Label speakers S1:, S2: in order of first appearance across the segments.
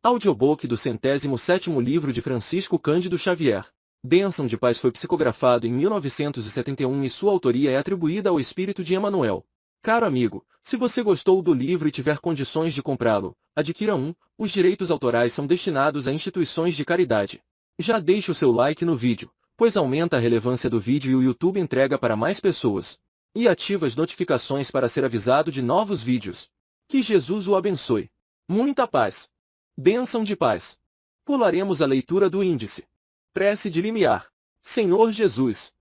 S1: Audiobook do 107º livro de Francisco Cândido Xavier. Bênção de Paz foi psicografado em 1971 e sua autoria é atribuída ao espírito de Emmanuel. Caro amigo, se você gostou do livro e tiver condições de comprá-lo, adquira um. Os direitos autorais são destinados a instituições de caridade. Já deixe o seu like no vídeo, pois aumenta a relevância do vídeo e o YouTube entrega para mais pessoas. E ativa as notificações para ser avisado de novos vídeos. Que Jesus o abençoe. Muita paz. Bênção de paz. Pularemos a leitura do índice. Prece de limiar. Senhor Jesus.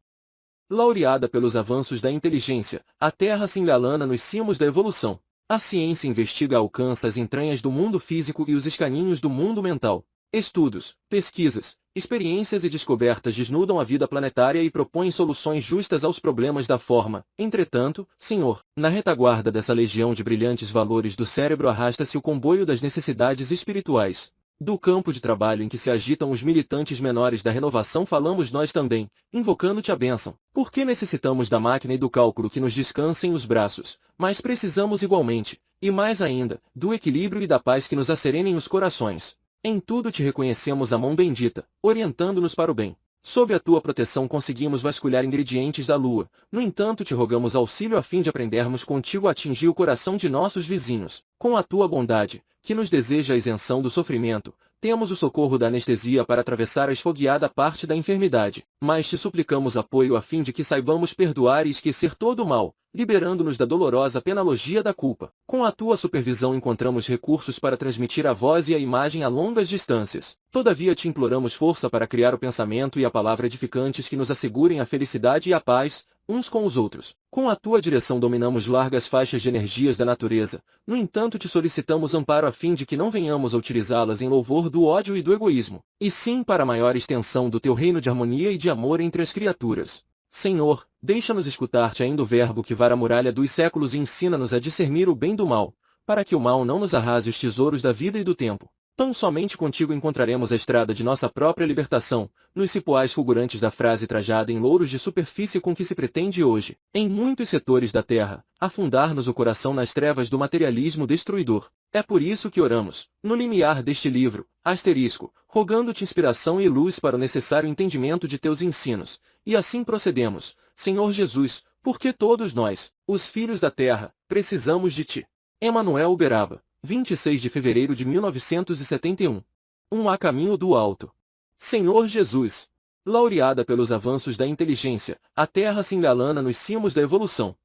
S1: Laureada pelos avanços da inteligência, a Terra se engalana nos cimos da evolução. A ciência investiga e alcança as entranhas do mundo físico e os escaninhos do mundo mental. Estudos, pesquisas, experiências e descobertas desnudam a vida planetária e propõem soluções justas aos problemas da forma. Entretanto, Senhor, na retaguarda dessa legião de brilhantes valores do cérebro arrasta-se o comboio das necessidades espirituais. Do campo de trabalho em que se agitam os militantes menores da renovação falamos nós também, invocando-te a bênção. Porque necessitamos da máquina e do cálculo que nos descansem os braços, mas precisamos igualmente, e mais ainda, do equilíbrio e da paz que nos asserenem os corações. Em tudo te reconhecemos a mão bendita, orientando-nos para o bem. Sob a tua proteção conseguimos vasculhar ingredientes da lua, no entanto te rogamos auxílio a fim de aprendermos contigo a atingir o coração de nossos vizinhos. Com a tua bondade, que nos deseja a isenção do sofrimento, temos o socorro da anestesia para atravessar a esfogueada parte da enfermidade, mas te suplicamos apoio a fim de que saibamos perdoar e esquecer todo o mal, liberando-nos da dolorosa penalogia da culpa. Com a tua supervisão encontramos recursos para transmitir a voz e a imagem a longas distâncias. Todavia te imploramos força para criar o pensamento e a palavra edificantes que nos assegurem a felicidade e a paz, uns com os outros. Com a tua direção dominamos largas faixas de energias da natureza, no entanto te solicitamos amparo a fim de que não venhamos a utilizá-las em louvor do ódio e do egoísmo, e sim para a maior extensão do teu reino de harmonia e de amor entre as criaturas. Senhor, deixa-nos escutar-te ainda o verbo que vara a muralha dos séculos e ensina-nos a discernir o bem do mal, para que o mal não nos arrase os tesouros da vida e do tempo. Tão somente contigo encontraremos a estrada de nossa própria libertação, nos cipoais fulgurantes da frase trajada em louros de superfície com que se pretende hoje, em muitos setores da terra, afundar-nos o coração nas trevas do materialismo destruidor. É por isso que oramos, no limiar deste livro, rogando-te inspiração e luz para o necessário entendimento de teus ensinos, e assim procedemos, Senhor Jesus, porque todos nós, os filhos da terra, precisamos de ti. Emmanuel Uberaba, 26 de fevereiro de 1971. A caminho do alto. Senhor Jesus. Laureada pelos avanços da inteligência, a Terra se engalana nos cimos da evolução.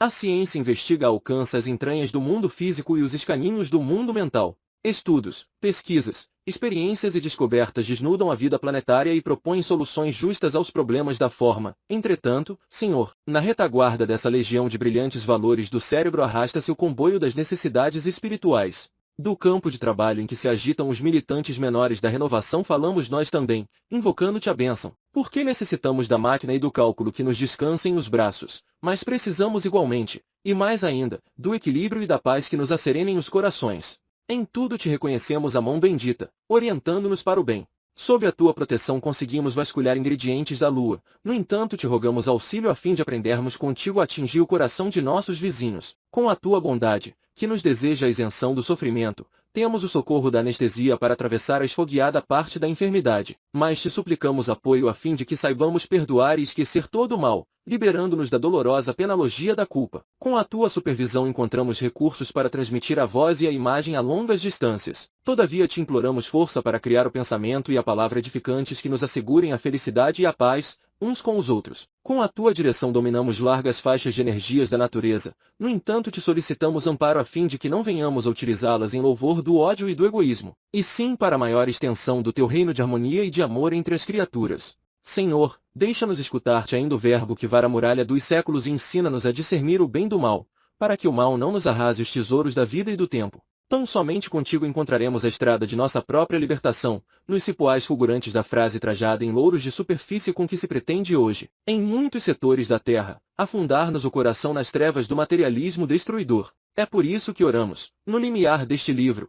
S1: A ciência investiga e alcança as entranhas do mundo físico e os escaninhos do mundo mental. Estudos, pesquisas, experiências e descobertas desnudam a vida planetária e propõem soluções justas aos problemas da forma. Entretanto, Senhor, na retaguarda dessa legião de brilhantes valores do cérebro arrasta-se o comboio das necessidades espirituais. Do campo de trabalho em que se agitam os militantes menores da renovação falamos nós também, invocando-te a bênção. Porque necessitamos da máquina e do cálculo que nos descansem os braços, mas precisamos igualmente, e mais ainda, do equilíbrio e da paz que nos asserenem os corações. Em tudo te reconhecemos a mão bendita, orientando-nos para o bem. Sob a tua proteção conseguimos vasculhar ingredientes da lua, no entanto te rogamos auxílio a fim de aprendermos contigo a atingir o coração de nossos vizinhos. Com a tua bondade, que nos deseja a isenção do sofrimento, temos o socorro da anestesia para atravessar a esfogueada parte da enfermidade, mas te suplicamos apoio a fim de que saibamos perdoar e esquecer todo o mal, liberando-nos da dolorosa penalogia da culpa. Com a tua supervisão encontramos recursos para transmitir a voz e a imagem a longas distâncias. Todavia te imploramos força para criar o pensamento e a palavra edificantes que nos assegurem a felicidade e a paz, uns com os outros. Com a tua direção dominamos largas faixas de energias da natureza, no entanto te solicitamos amparo a fim de que não venhamos a utilizá-las em louvor do ódio e do egoísmo, e sim para a maior extensão do teu reino de harmonia e de amor entre as criaturas. Senhor, deixa-nos escutar-te ainda o verbo que vara a muralha dos séculos e ensina-nos a discernir o bem do mal, para que o mal não nos arrase os tesouros da vida e do tempo. Tão somente contigo encontraremos a estrada de nossa própria libertação, nos cipoais fulgurantes da frase trajada em louros de superfície com que se pretende hoje, em muitos setores da terra, afundar-nos o coração nas trevas do materialismo destruidor. É por isso que oramos, no limiar deste livro,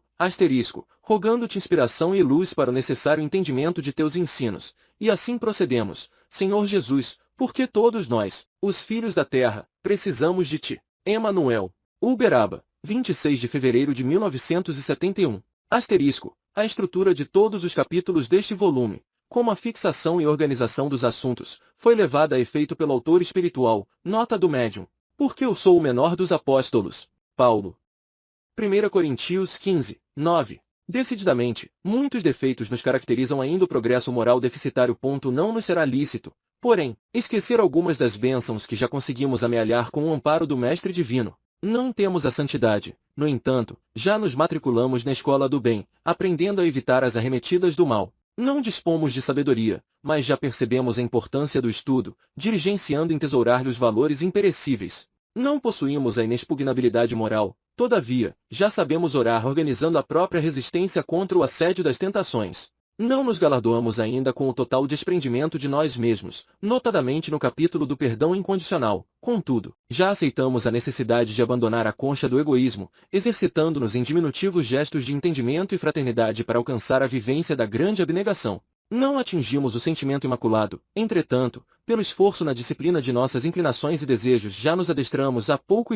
S1: rogando-te inspiração e luz para o necessário entendimento de teus ensinos, e assim procedemos, Senhor Jesus, porque todos nós, os filhos da terra, precisamos de ti. Emmanuel Uberaba, 26 de fevereiro de 1971. A estrutura de todos os capítulos deste volume, como a fixação e organização dos assuntos, foi levada a efeito pelo autor espiritual, nota do médium. Porque eu sou o menor dos apóstolos. Paulo. 1 Coríntios 15, 9. Decididamente, muitos defeitos nos caracterizam ainda o progresso moral deficitário. Não nos será lícito, porém, esquecer algumas das bênçãos que já conseguimos amealhar com o amparo do Mestre Divino. Não temos a santidade, no entanto, já nos matriculamos na escola do bem, aprendendo a evitar as arremetidas do mal. Não dispomos de sabedoria, mas já percebemos a importância do estudo, diligenciando entesourar-lhe os valores imperecíveis. Não possuímos a inexpugnabilidade moral, todavia, já sabemos orar organizando a própria resistência contra o assédio das tentações. Não nos galardoamos ainda com o total desprendimento de nós mesmos, notadamente no capítulo do perdão incondicional. Contudo, já aceitamos a necessidade de abandonar a concha do egoísmo, exercitando-nos em diminutivos gestos de entendimento e fraternidade para alcançar a vivência da grande abnegação. Não atingimos o sentimento imaculado, entretanto, pelo esforço na disciplina de nossas inclinações e desejos já nos adestramos a pouco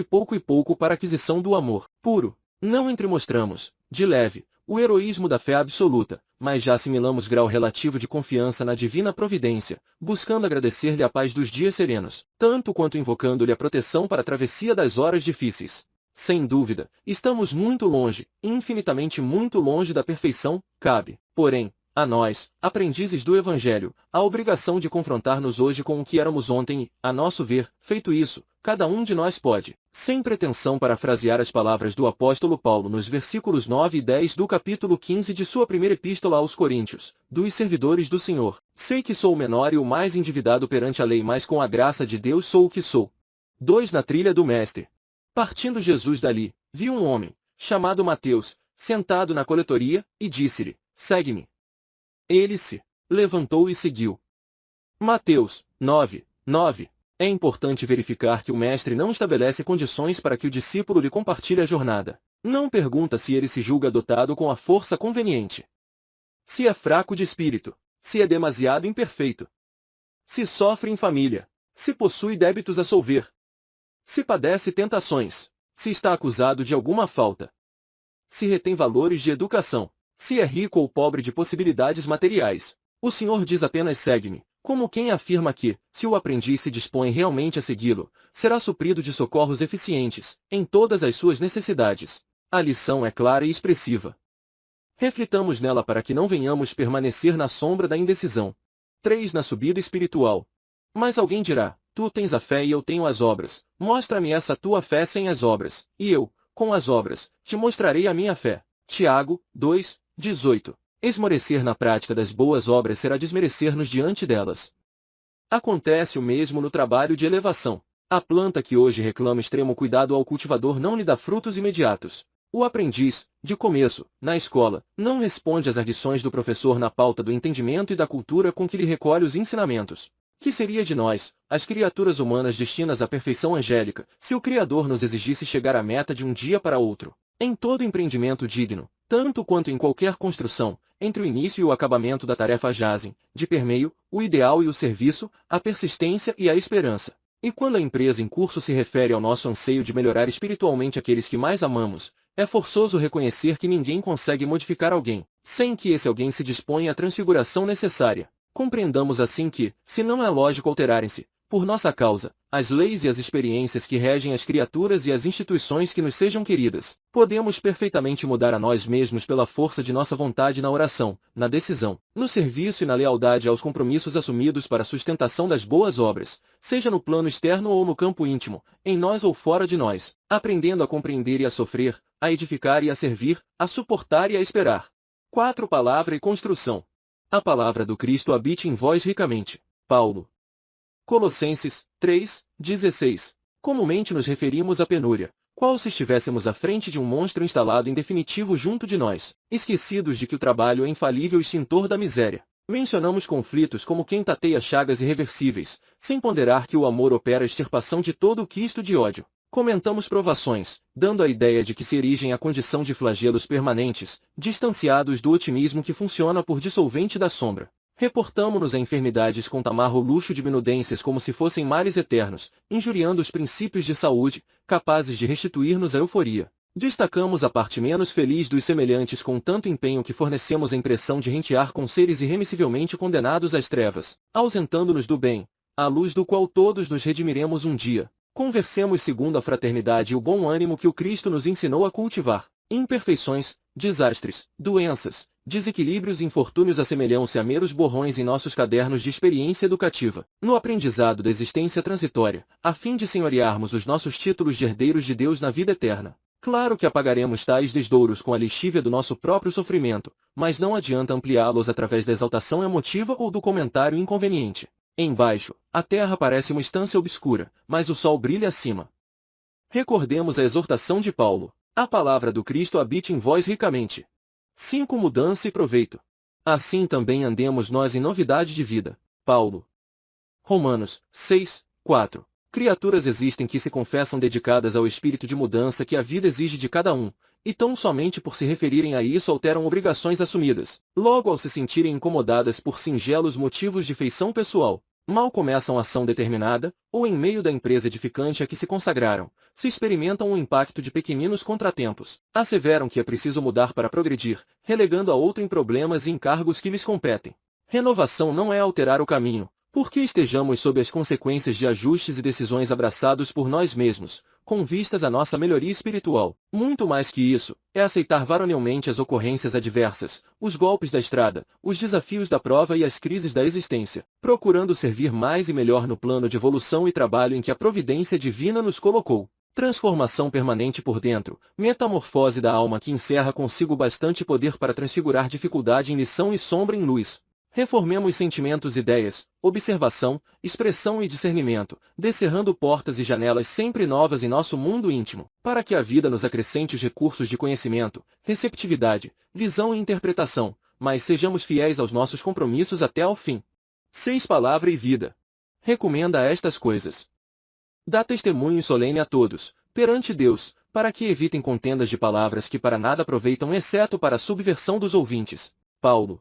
S1: para a aquisição do amor puro. Não entremostramos, de leve, o heroísmo da fé absoluta, mas já assimilamos grau relativo de confiança na divina providência, buscando agradecer-lhe a paz dos dias serenos, tanto quanto invocando-lhe a proteção para a travessia das horas difíceis. Sem dúvida, estamos muito longe, infinitamente muito longe da perfeição. Cabe, porém, a nós, aprendizes do Evangelho, a obrigação de confrontar-nos hoje com o que éramos ontem e, a nosso ver, feito isso, cada um de nós pode, sem pretensão parafrasear as palavras do apóstolo Paulo nos versículos 9 e 10 do capítulo 15 de sua primeira epístola aos Coríntios, dos servidores do Senhor. Sei que sou o menor e o mais endividado perante a lei, mas com a graça de Deus sou o que sou. 2 Na trilha do Mestre. Partindo Jesus dali, viu um homem, chamado Mateus, sentado na coletoria, e disse-lhe, segue-me. Ele se levantou e seguiu. Mateus 9, 9. É importante verificar que o mestre não estabelece condições para que o discípulo lhe compartilhe a jornada. Não pergunta se ele se julga dotado com a força conveniente. Se é fraco de espírito. Se é demasiado imperfeito. Se sofre em família. Se possui débitos a solver. Se padece tentações. Se está acusado de alguma falta. Se retém valores de educação. Se é rico ou pobre de possibilidades materiais. O Senhor diz apenas segue-me, como quem afirma que, se o aprendiz se dispõe realmente a segui-lo, será suprido de socorros eficientes, em todas as suas necessidades. A lição é clara e expressiva. Reflitamos nela para que não venhamos permanecer na sombra da indecisão. 3 Na subida espiritual. Mas alguém dirá, tu tens a fé e eu tenho as obras, mostra-me essa tua fé sem as obras, e eu, com as obras, te mostrarei a minha fé. Tiago 2, 18. Esmorecer na prática das boas obras será desmerecer-nos diante delas. Acontece o mesmo no trabalho de elevação. A planta que hoje reclama extremo cuidado ao cultivador não lhe dá frutos imediatos. O aprendiz, de começo, na escola, não responde às arguições do professor na pauta do entendimento e da cultura com que lhe recolhe os ensinamentos. Que seria de nós, as criaturas humanas destinas à perfeição angélica, se o Criador nos exigisse chegar à meta de um dia para outro? Em todo empreendimento digno, tanto quanto em qualquer construção, entre o início e o acabamento da tarefa jazem, de permeio, o ideal e o serviço, a persistência e a esperança. E quando a empresa em curso se refere ao nosso anseio de melhorar espiritualmente aqueles que mais amamos, é forçoso reconhecer que ninguém consegue modificar alguém, sem que esse alguém se disponha à transfiguração necessária. Compreendamos assim que, se não é lógico alterarem-se, por nossa causa, as leis e as experiências que regem as criaturas e as instituições que nos sejam queridas, podemos perfeitamente mudar a nós mesmos pela força de nossa vontade na oração, na decisão, no serviço e na lealdade aos compromissos assumidos para a sustentação das boas obras, seja no plano externo ou no campo íntimo, em nós ou fora de nós, aprendendo a compreender e a sofrer, a edificar e a servir, a suportar e a esperar. 4 Palavra e construção. A palavra do Cristo habite em vós ricamente. Paulo. Colossenses 3, 16. Comumente nos referimos à penúria, qual se estivéssemos à frente de um monstro instalado em definitivo junto de nós, esquecidos de que o trabalho é infalível extintor da miséria. Mencionamos conflitos como quem tateia chagas irreversíveis, sem ponderar que o amor opera a extirpação de todo o quisto de ódio. Comentamos provações, dando a ideia de que se erigem à condição de flagelos permanentes, distanciados do otimismo que funciona por dissolvente da sombra. Reportamo-nos a enfermidades com tamarro luxo de minudências como se fossem males eternos, injuriando os princípios de saúde, capazes de restituir-nos a euforia. Destacamos a parte menos feliz dos semelhantes com tanto empenho que fornecemos a impressão de rentear com seres irremissivelmente condenados às trevas, ausentando-nos do bem, à luz do qual todos nos redimiremos um dia. Conversemos segundo a fraternidade e o bom ânimo que o Cristo nos ensinou a cultivar. Imperfeições, desastres, doenças, desequilíbrios e infortúnios assemelham-se a meros borrões em nossos cadernos de experiência educativa, no aprendizado da existência transitória, a fim de senhorearmos os nossos títulos de herdeiros de Deus na vida eterna. Claro que apagaremos tais desdouros com a lixívia do nosso próprio sofrimento, mas não adianta ampliá-los através da exaltação emotiva ou do comentário inconveniente. Embaixo, a terra parece uma estância obscura, mas o sol brilha acima. Recordemos a exortação de Paulo. A palavra do Cristo habite em vós ricamente. 5. Mudança e proveito. Assim também andemos nós em novidade de vida. Paulo. Romanos 6, 4. Criaturas existem que se confessam dedicadas ao espírito de mudança que a vida exige de cada um, e tão somente por se referirem a isso alteram obrigações assumidas. Logo, ao se sentirem incomodadas por singelos motivos de feição pessoal, mal começam a ação determinada, ou em meio da empresa edificante a que se consagraram, se experimentam o impacto de pequeninos contratempos, asseveram que é preciso mudar para progredir, relegando a outrem problemas e encargos que lhes competem. Renovação não é alterar o caminho, porque estejamos sob as consequências de ajustes e decisões abraçados por nós mesmos, com vistas à nossa melhoria espiritual. Muito mais que isso, é aceitar varonilmente as ocorrências adversas, os golpes da estrada, os desafios da prova e as crises da existência, procurando servir mais e melhor no plano de evolução e trabalho em que a providência divina nos colocou. Transformação permanente por dentro, metamorfose da alma que encerra consigo bastante poder para transfigurar dificuldade em lição e sombra em luz. Reformemos sentimentos e ideias, observação, expressão e discernimento, descerrando portas e janelas sempre novas em nosso mundo íntimo, para que a vida nos acrescente os recursos de conhecimento, receptividade, visão e interpretação, mas sejamos fiéis aos nossos compromissos até ao fim. 6. Palavra e vida. Recomenda estas coisas. Dá testemunho solene a todos, perante Deus, para que evitem contendas de palavras que para nada aproveitam exceto para a subversão dos ouvintes. Paulo.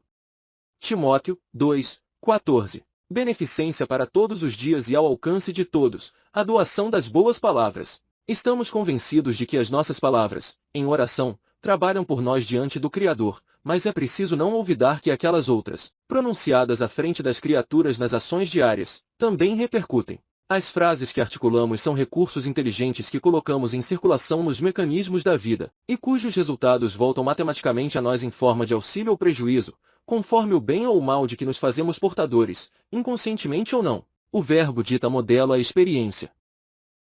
S1: Timóteo 2, 14. Beneficência para todos os dias e ao alcance de todos, a doação das boas palavras. Estamos convencidos de que as nossas palavras, em oração, trabalham por nós diante do Criador, mas é preciso não olvidar que aquelas outras, pronunciadas à frente das criaturas nas ações diárias, também repercutem. As frases que articulamos são recursos inteligentes que colocamos em circulação nos mecanismos da vida, e cujos resultados voltam matematicamente a nós em forma de auxílio ou prejuízo, conforme o bem ou o mal de que nos fazemos portadores, inconscientemente ou não. O verbo dita modelo a experiência.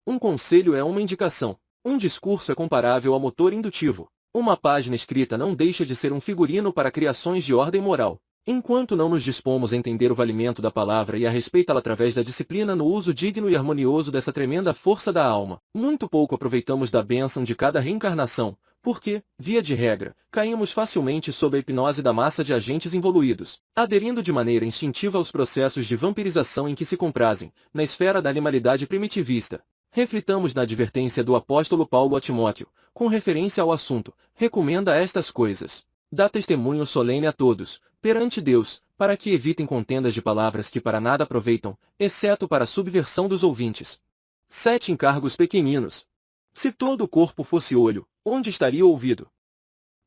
S1: Um conselho é uma indicação. Um discurso é comparável ao motor indutivo. Uma página escrita não deixa de ser um figurino para criações de ordem moral. Enquanto não nos dispomos a entender o valimento da palavra e a respeitá-la através da disciplina no uso digno e harmonioso dessa tremenda força da alma, muito pouco aproveitamos da bênção de cada reencarnação, porque, via de regra, caímos facilmente sob a hipnose da massa de agentes involuídos, aderindo de maneira instintiva aos processos de vampirização em que se comprazem, na esfera da animalidade primitivista. Reflitamos na advertência do apóstolo Paulo a Timóteo, com referência ao assunto, recomenda estas coisas. Dá testemunho solene a todos, perante Deus, para que evitem contendas de palavras que para nada aproveitam, exceto para a subversão dos ouvintes. 7. Encargos pequeninos. Se todo o corpo fosse olho, onde estaria o ouvido?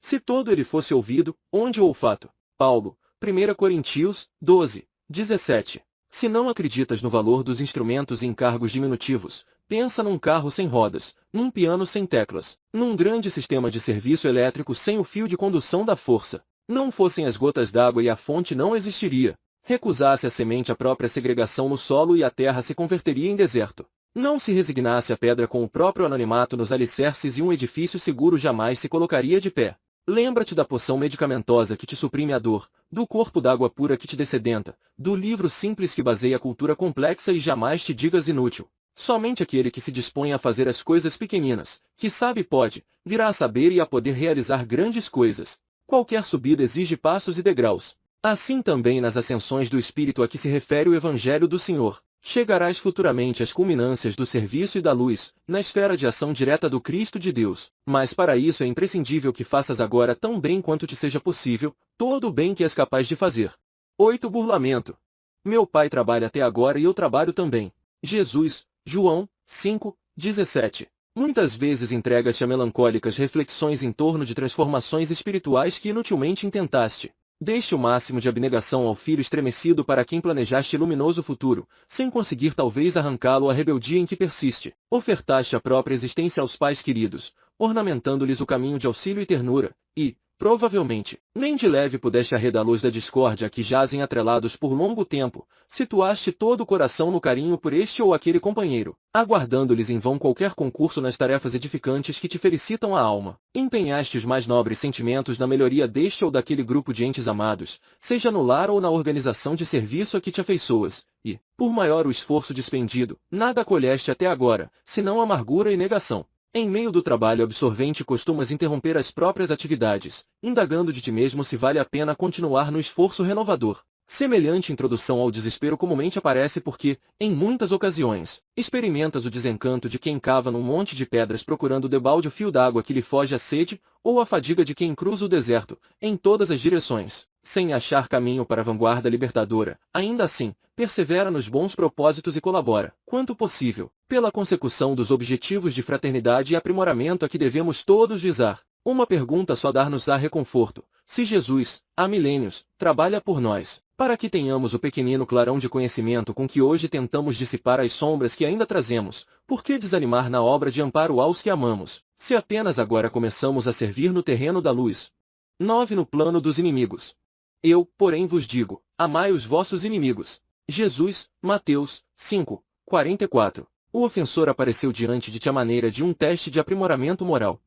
S1: Se todo ele fosse ouvido, onde o olfato? Paulo, 1 Coríntios 12, 17. Se não acreditas no valor dos instrumentos e encargos diminutivos, pensa num carro sem rodas, num piano sem teclas, num grande sistema de serviço elétrico sem o fio de condução da força. Não fossem as gotas d'água e a fonte não existiria. Recusasse a semente a própria segregação no solo e a terra se converteria em deserto. Não se resignasse a pedra com o próprio anonimato nos alicerces e um edifício seguro jamais se colocaria de pé. Lembra-te da poção medicamentosa que te suprime a dor, do corpo d'água pura que te dessedenta, do livro simples que baseia a cultura complexa e jamais te digas inútil. Somente aquele que se dispõe a fazer as coisas pequeninas, que sabe e pode, virá a saber e a poder realizar grandes coisas. Qualquer subida exige passos e degraus. Assim também nas ascensões do Espírito a que se refere o Evangelho do Senhor. Chegarás futuramente às culminâncias do serviço e da luz, na esfera de ação direta do Cristo de Deus. Mas para isso é imprescindível que faças agora tão bem quanto te seja possível, todo o bem que és capaz de fazer. 8. Burlamento. Meu pai trabalha até agora e eu trabalho também. Jesus, João 5, 17. Muitas vezes entregas-te a melancólicas reflexões em torno de transformações espirituais que inutilmente intentaste. Deste o máximo de abnegação ao filho estremecido para quem planejaste luminoso futuro, sem conseguir talvez arrancá-lo à rebeldia em que persiste. Ofertaste a própria existência aos pais queridos, ornamentando-lhes o caminho de auxílio e ternura, e, provavelmente, nem de leve pudeste arredar a luz da discórdia a que jazem atrelados por longo tempo, situaste todo o coração no carinho por este ou aquele companheiro, aguardando-lhes em vão qualquer concurso nas tarefas edificantes que te felicitam a alma. Empenhaste os mais nobres sentimentos na melhoria deste ou daquele grupo de entes amados, seja no lar ou na organização de serviço a que te afeiçoas, e, por maior o esforço despendido, nada colheste até agora, senão amargura e negação. Em meio do trabalho absorvente costumas interromper as próprias atividades, indagando de ti mesmo se vale a pena continuar no esforço renovador. Semelhante introdução ao desespero comumente aparece porque, em muitas ocasiões, experimentas o desencanto de quem cava num monte de pedras procurando debalde o fio d'água que lhe foge à sede, ou a fadiga de quem cruza o deserto, em todas as direções, sem achar caminho para a vanguarda libertadora. Ainda assim, persevera nos bons propósitos e colabora, quanto possível, pela consecução dos objetivos de fraternidade e aprimoramento a que devemos todos visar. Uma pergunta só dar-nos-á reconforto: se Jesus, há milênios, trabalha por nós, para que tenhamos o pequenino clarão de conhecimento com que hoje tentamos dissipar as sombras que ainda trazemos, por que desanimar na obra de amparo aos que amamos, se apenas agora começamos a servir no terreno da luz? 9. No plano dos inimigos. Eu, porém, vos digo, amai os vossos inimigos. Jesus, Mateus 5, 44. O ofensor apareceu diante de ti à maneira de um teste de aprimoramento moral.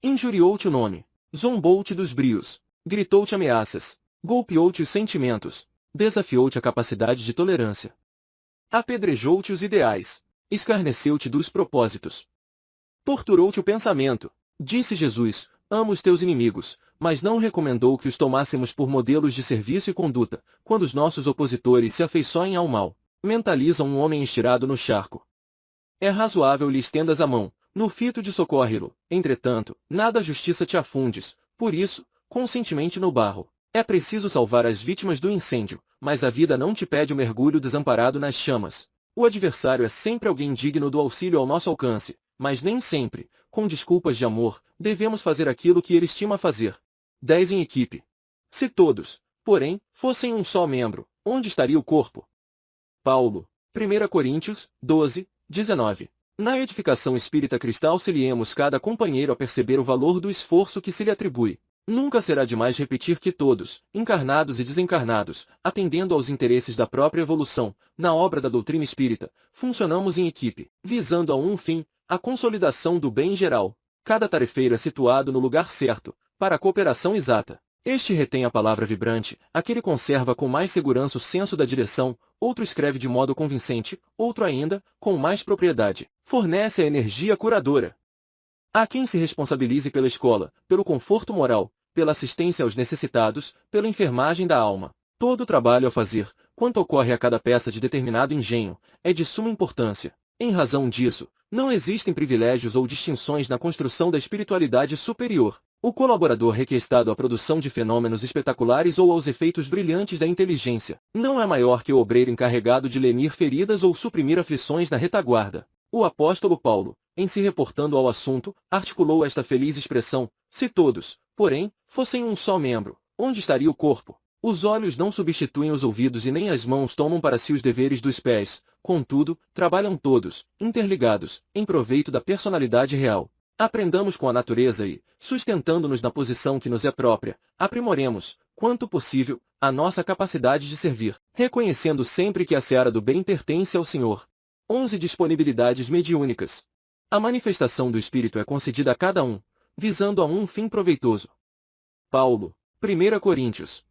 S1: Injuriou-te o nome, zombou-te dos brios, gritou-te ameaças, golpeou-te os sentimentos, desafiou-te a capacidade de tolerância. Apedrejou-te os ideais, escarneceu-te dos propósitos. Torturou-te o pensamento. Disse Jesus, ama os teus inimigos, mas não recomendou que os tomássemos por modelos de serviço e conduta, quando os nossos opositores se afeiçoem ao mal. Mentaliza um homem estirado no charco. É razoável lhe estendas a mão, no fito de socorre-lo, entretanto, nada a justiça te afundes, por isso, conscientemente no barro. É preciso salvar as vítimas do incêndio, mas a vida não te pede o mergulho desamparado nas chamas. O adversário é sempre alguém digno do auxílio ao nosso alcance, mas nem sempre, com desculpas de amor, devemos fazer aquilo que ele estima fazer. 10. Em equipe. Se todos, porém, fossem um só membro, onde estaria o corpo? Paulo, 1 Coríntios 12, 19. Na edificação espírita cristã auxiliemos cada companheiro a perceber o valor do esforço que se lhe atribui. Nunca será demais repetir que todos, encarnados e desencarnados, atendendo aos interesses da própria evolução, na obra da doutrina espírita, funcionamos em equipe, visando a um fim, a consolidação do bem geral. Cada tarefeiro é situado no lugar certo, para a cooperação exata. Este retém a palavra vibrante, aquele conserva com mais segurança o senso da direção, outro escreve de modo convincente, outro ainda, com mais propriedade, fornece a energia curadora. Há quem se responsabilize pela escola, pelo conforto moral, pela assistência aos necessitados, pela enfermagem da alma. Todo o trabalho a fazer, quanto ocorre a cada peça de determinado engenho, é de suma importância. Em razão disso, não existem privilégios ou distinções na construção da espiritualidade superior. O colaborador requestado à produção de fenômenos espetaculares ou aos efeitos brilhantes da inteligência, não é maior que o obreiro encarregado de lenir feridas ou suprimir aflições na retaguarda. O apóstolo Paulo, em se reportando ao assunto, articulou esta feliz expressão: se todos, porém, fossem um só membro, onde estaria o corpo? Os olhos não substituem os ouvidos e nem as mãos tomam para si os deveres dos pés, contudo, trabalham todos, interligados, em proveito da personalidade real. Aprendamos com a natureza e, sustentando-nos na posição que nos é própria, aprimoremos, quanto possível, a nossa capacidade de servir, reconhecendo sempre que a seara do bem pertence ao Senhor. 11. Disponibilidades mediúnicas. A manifestação do Espírito é concedida a cada um, visando a um fim proveitoso. Paulo, 1 Coríntios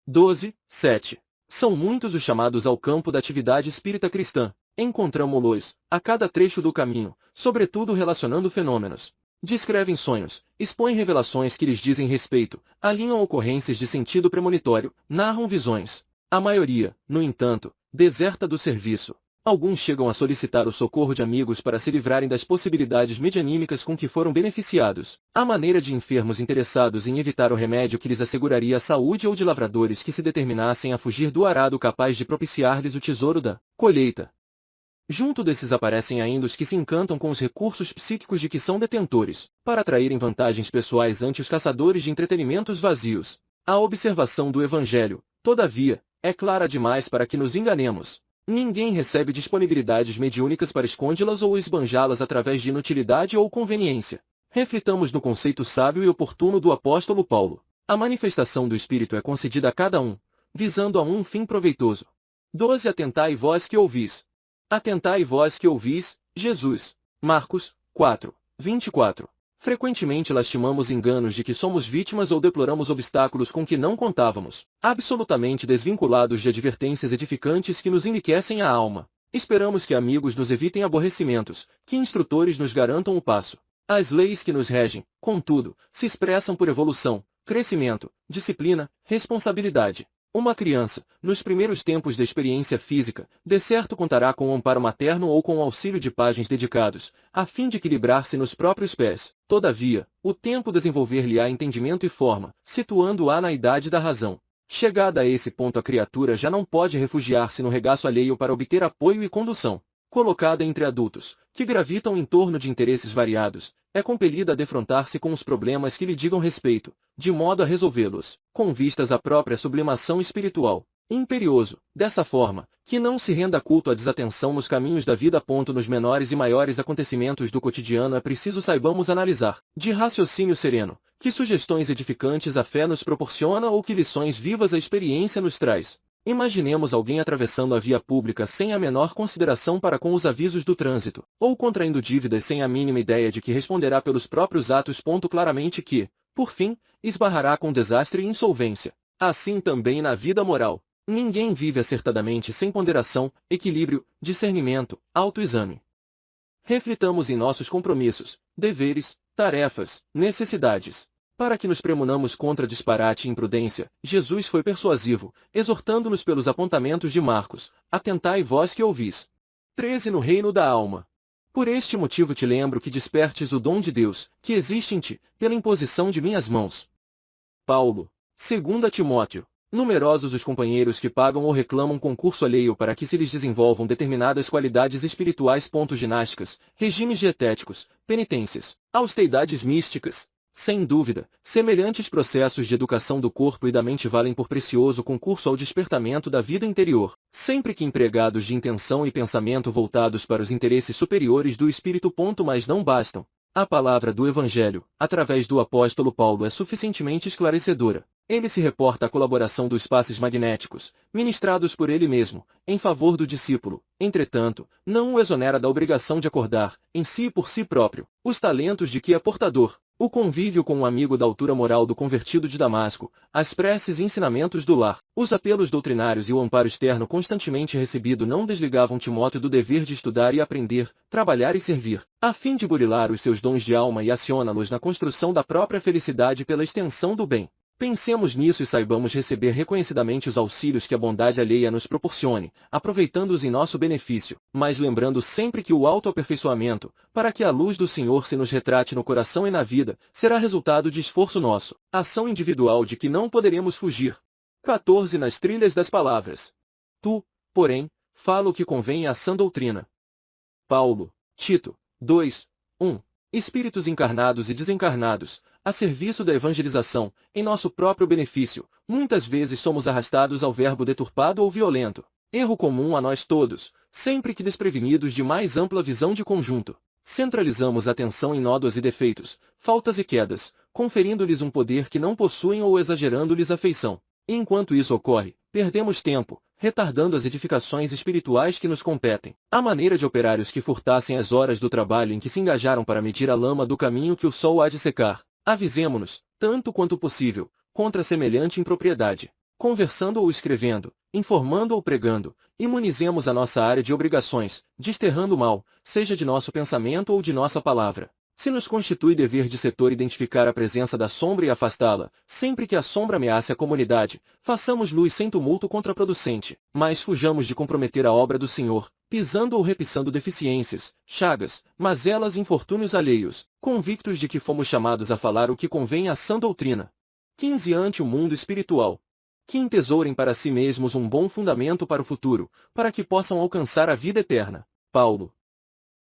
S1: 12, 7. São muitos os chamados ao campo da atividade espírita cristã. Encontramo-los, a cada trecho do caminho, sobretudo relacionando fenômenos. Descrevem sonhos, expõem revelações que lhes dizem respeito, alinham ocorrências de sentido premonitório, narram visões. A maioria, no entanto, deserta do serviço. Alguns chegam a solicitar o socorro de amigos para se livrarem das possibilidades medianímicas com que foram beneficiados, à maneira de enfermos interessados em evitar o remédio que lhes asseguraria a saúde ou de lavradores que se determinassem a fugir do arado capaz de propiciar-lhes o tesouro da colheita. Junto desses aparecem ainda os que se encantam com os recursos psíquicos de que são detentores, para atraírem vantagens pessoais ante os caçadores de entretenimentos vazios. A observação do Evangelho, todavia, é clara demais para que nos enganemos. Ninguém recebe disponibilidades mediúnicas para escondê-las ou esbanjá-las através de inutilidade ou conveniência. Reflitamos no conceito sábio e oportuno do apóstolo Paulo. A manifestação do Espírito é concedida a cada um, visando a um fim proveitoso. 12 Atentai vós que ouvis. Atentai vós que ouvis, Jesus. Marcos 4, 24. Frequentemente lastimamos enganos de que somos vítimas ou deploramos obstáculos com que não contávamos, absolutamente desvinculados de advertências edificantes que nos enriquecem a alma. Esperamos que amigos nos evitem aborrecimentos, que instrutores nos garantam o passo. As leis que nos regem, contudo, se expressam por evolução, crescimento, disciplina, responsabilidade. Uma criança, nos primeiros tempos da experiência física, de certo contará com o amparo materno ou com o auxílio de pajens dedicados, a fim de equilibrar-se nos próprios pés. Todavia, o tempo desenvolver-lhe-á entendimento e forma, situando-a na idade da razão. Chegada a esse ponto, a criatura já não pode refugiar-se no regaço alheio para obter apoio e condução. Colocada entre adultos, que gravitam em torno de interesses variados, é compelida a defrontar-se com os problemas que lhe digam respeito, de modo a resolvê-los, com vistas à própria sublimação espiritual. Imperioso, dessa forma, que não se renda culto à desatenção nos caminhos da vida. Nos menores e maiores acontecimentos do cotidiano é preciso saibamos analisar, de raciocínio sereno, que sugestões edificantes a fé nos proporciona ou que lições vivas a experiência nos traz. Imaginemos alguém atravessando a via pública sem a menor consideração para com os avisos do trânsito, ou contraindo dívidas sem a mínima ideia de que responderá pelos próprios atos. Claramente que, por fim, esbarrará com desastre e insolvência. Assim também na vida moral. Ninguém vive acertadamente sem ponderação, equilíbrio, discernimento, autoexame. Reflitamos em nossos compromissos, deveres, tarefas, necessidades. Para que nos premunamos contra disparate e imprudência, Jesus foi persuasivo, exortando-nos pelos apontamentos de Marcos: atentai vós que ouvis. 13 No reino da alma. Por este motivo te lembro que despertes o dom de Deus, que existe em ti, pela imposição de minhas mãos. Paulo. 2 Timóteo. Numerosos os companheiros que pagam ou reclamam concurso alheio para que se lhes desenvolvam determinadas qualidades espirituais. Ginásticas, regimes dietéticos, penitências, austeridades místicas. Sem dúvida, semelhantes processos de educação do corpo e da mente valem por precioso concurso ao despertamento da vida interior, sempre que empregados de intenção e pensamento voltados para os interesses superiores do espírito. Mas não bastam. A palavra do Evangelho, através do apóstolo Paulo, é suficientemente esclarecedora. Ele se reporta à colaboração dos passes magnéticos, ministrados por ele mesmo, em favor do discípulo. Entretanto, não o exonera da obrigação de acordar, em si e por si próprio, os talentos de que é portador. O convívio com um amigo da altura moral do convertido de Damasco, as preces e ensinamentos do lar, os apelos doutrinários e o amparo externo constantemente recebido não desligavam Timóteo do dever de estudar e aprender, trabalhar e servir, a fim de burilar os seus dons de alma e acioná-los na construção da própria felicidade pela extensão do bem. Pensemos nisso e saibamos receber reconhecidamente os auxílios que a bondade alheia nos proporcione, aproveitando-os em nosso benefício, mas lembrando sempre que o autoaperfeiçoamento, para que a luz do Senhor se nos retrate no coração e na vida, será resultado de esforço nosso, ação individual de que não poderemos fugir. 14 Nas trilhas das palavras. Tu, porém, fala o que convém à sã doutrina. Paulo, Tito, 2, 1. Espíritos encarnados e desencarnados, a serviço da evangelização, em nosso próprio benefício, muitas vezes somos arrastados ao verbo deturpado ou violento. Erro comum a nós todos, sempre que desprevenidos de mais ampla visão de conjunto. Centralizamos a atenção em nódoas e defeitos, faltas e quedas, conferindo-lhes um poder que não possuem ou exagerando-lhes a feição. E enquanto isso ocorre, perdemos tempo, retardando as edificações espirituais que nos competem. À maneira de operários que furtassem as horas do trabalho em que se engajaram para medir a lama do caminho que o sol há de secar. Avisemo-nos, tanto quanto possível, contra semelhante impropriedade. Conversando ou escrevendo, informando ou pregando, imunizemos a nossa área de obrigações, desterrando o mal, seja de nosso pensamento ou de nossa palavra. Se nos constitui dever de setor identificar a presença da sombra e afastá-la, sempre que a sombra ameace a comunidade, façamos luz sem tumulto contraproducente, mas fujamos de comprometer a obra do Senhor, pisando ou repissando deficiências, chagas, mazelas e infortúnios alheios, convictos de que fomos chamados a falar o que convém à sã doutrina. 15 Ante o mundo espiritual. Que entesourem para si mesmos um bom fundamento para o futuro, para que possam alcançar a vida eterna. Paulo.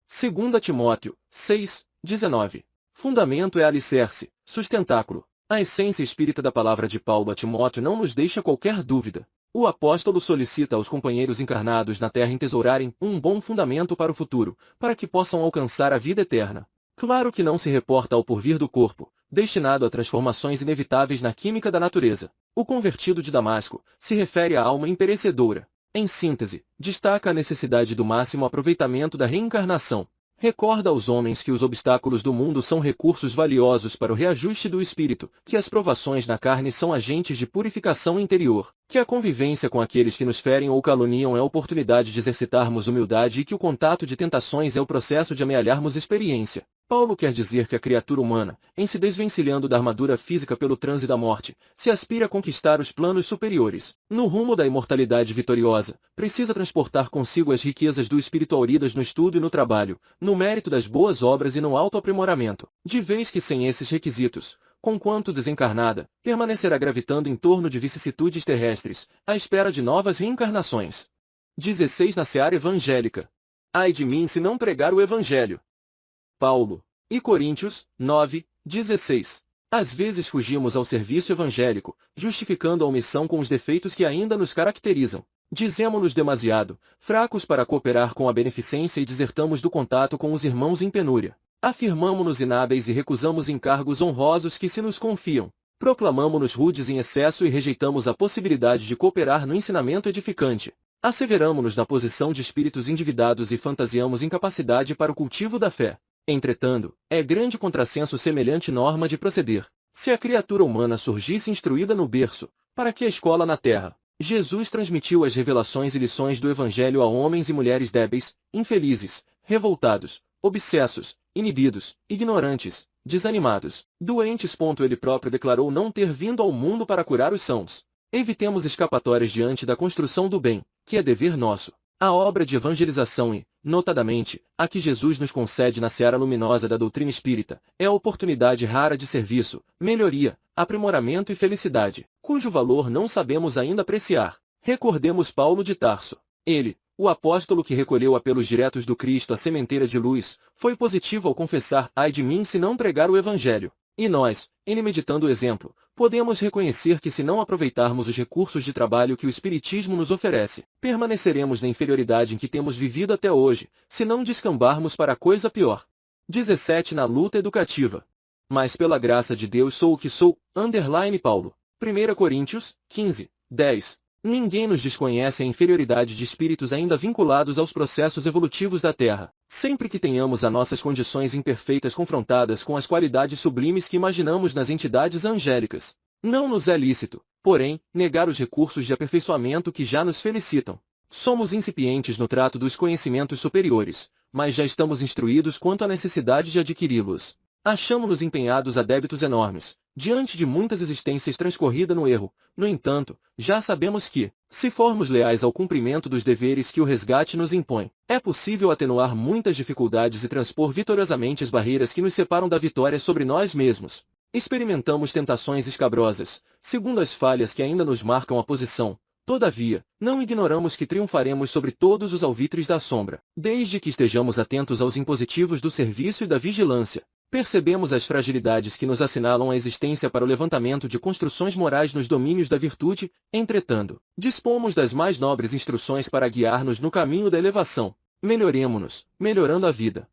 S1: 2 Timóteo 6:19. Fundamento é alicerce, sustentáculo. A essência espírita da palavra de Paulo a Timóteo não nos deixa qualquer dúvida. O apóstolo solicita aos companheiros encarnados na terra entesourarem um bom fundamento para o futuro, para que possam alcançar a vida eterna. Claro que não se reporta ao porvir do corpo, destinado a transformações inevitáveis na química da natureza. O convertido de Damasco se refere à alma imperecedora. Em síntese, destaca a necessidade do máximo aproveitamento da reencarnação. Recorda aos homens que os obstáculos do mundo são recursos valiosos para o reajuste do espírito, que as provações na carne são agentes de purificação interior, que a convivência com aqueles que nos ferem ou caluniam é a oportunidade de exercitarmos humildade e que o contato de tentações é o processo de amealharmos experiência. Paulo quer dizer que a criatura humana, em se desvencilhando da armadura física pelo transe da morte, se aspira a conquistar os planos superiores. No rumo da imortalidade vitoriosa, precisa transportar consigo as riquezas do espírito auridas no estudo e no trabalho, no mérito das boas obras e no autoaprimoramento. De vez que sem esses requisitos, conquanto desencarnada, permanecerá gravitando em torno de vicissitudes terrestres, à espera de novas reencarnações. 16 Na seara evangélica. Ai de mim se não pregar o evangelho. Paulo. E Coríntios 9:16. Às vezes fugimos ao serviço evangélico, justificando a omissão com os defeitos que ainda nos caracterizam. Dizemo-nos demasiado fracos para cooperar com a beneficência e desertamos do contato com os irmãos em penúria. Afirmamo-nos inábeis e recusamos encargos honrosos que se nos confiam. Proclamamo-nos rudes em excesso e rejeitamos a possibilidade de cooperar no ensinamento edificante. Asseveramo-nos na posição de espíritos endividados e fantasiamos incapacidade para o cultivo da fé. Entretanto, é grande contrassenso semelhante norma de proceder. Se a criatura humana surgisse instruída no berço, para que a escola na terra? Jesus transmitiu as revelações e lições do Evangelho a homens e mulheres débeis, infelizes, revoltados, obsessos, inibidos, ignorantes, desanimados, doentes. Ele próprio declarou não ter vindo ao mundo para curar os sãos. Evitemos escapatórias diante da construção do bem, que é dever nosso. A obra de evangelização e, notadamente, a que Jesus nos concede na seara luminosa da doutrina espírita, é a oportunidade rara de serviço, melhoria, aprimoramento e felicidade, cujo valor não sabemos ainda apreciar. Recordemos Paulo de Tarso. Ele, o apóstolo que recolheu apelos diretos do Cristo à sementeira de luz, foi positivo ao confessar: ai de mim se não pregar o Evangelho. E nós, em meditando o exemplo, podemos reconhecer que se não aproveitarmos os recursos de trabalho que o Espiritismo nos oferece, permaneceremos na inferioridade em que temos vivido até hoje, se não descambarmos para a coisa pior. 17 Na luta educativa. Mas pela graça de Deus sou o que sou, Paulo. 1 Coríntios 15:10. Ninguém nos desconhece a inferioridade de espíritos ainda vinculados aos processos evolutivos da Terra. Sempre que tenhamos as nossas condições imperfeitas confrontadas com as qualidades sublimes que imaginamos nas entidades angélicas, não nos é lícito, porém, negar os recursos de aperfeiçoamento que já nos felicitam. Somos incipientes no trato dos conhecimentos superiores, mas já estamos instruídos quanto à necessidade de adquiri-los. Achamo-nos empenhados a débitos enormes, diante de muitas existências transcorridas no erro. No entanto, já sabemos que, se formos leais ao cumprimento dos deveres que o resgate nos impõe, é possível atenuar muitas dificuldades e transpor vitoriosamente as barreiras que nos separam da vitória sobre nós mesmos. Experimentamos tentações escabrosas, segundo as falhas que ainda nos marcam a posição. Todavia, não ignoramos que triunfaremos sobre todos os alvitres da sombra, desde que estejamos atentos aos impositivos do serviço e da vigilância. Percebemos as fragilidades que nos assinalam a existência para o levantamento de construções morais nos domínios da virtude, entretanto, dispomos das mais nobres instruções para guiar-nos no caminho da elevação. Melhoremo-nos, melhorando a vida.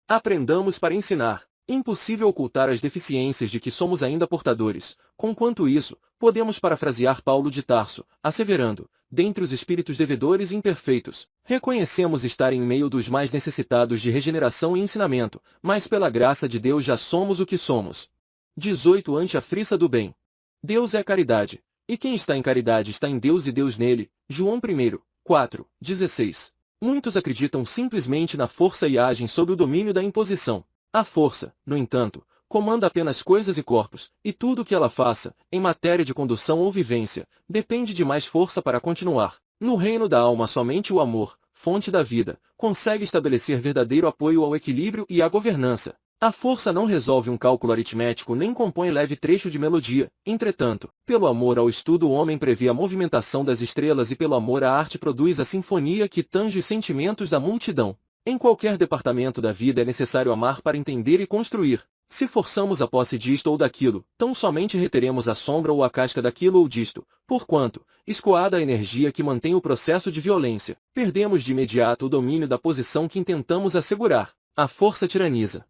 S1: Aprendamos para ensinar. Impossível ocultar as deficiências de que somos ainda portadores. Conquanto isso, podemos parafrasear Paulo de Tarso, asseverando: dentre os espíritos devedores e imperfeitos, reconhecemos estar em meio dos mais necessitados de regeneração e ensinamento, mas pela graça de Deus já somos o que somos. 18 Ante a frissa do bem. Deus é caridade, e quem está em caridade está em Deus e Deus nele. João 1:4-16. Muitos acreditam simplesmente na força e agem sob o domínio da imposição. A força, no entanto, comanda apenas coisas e corpos, e tudo o que ela faça, em matéria de condução ou vivência, depende de mais força para continuar. No reino da alma somente o amor, fonte da vida, consegue estabelecer verdadeiro apoio ao equilíbrio e à governança. A força não resolve um cálculo aritmético nem compõe leve trecho de melodia. Entretanto, pelo amor ao estudo o homem prevê a movimentação das estrelas e pelo amor à arte produz a sinfonia que tange os sentimentos da multidão. Em qualquer departamento da vida é necessário amar para entender e construir. Se forçamos a posse disto ou daquilo, tão somente reteremos a sombra ou a casca daquilo ou disto, porquanto, escoada a energia que mantém o processo de violência, perdemos de imediato o domínio da posição que intentamos assegurar. A força tiraniza.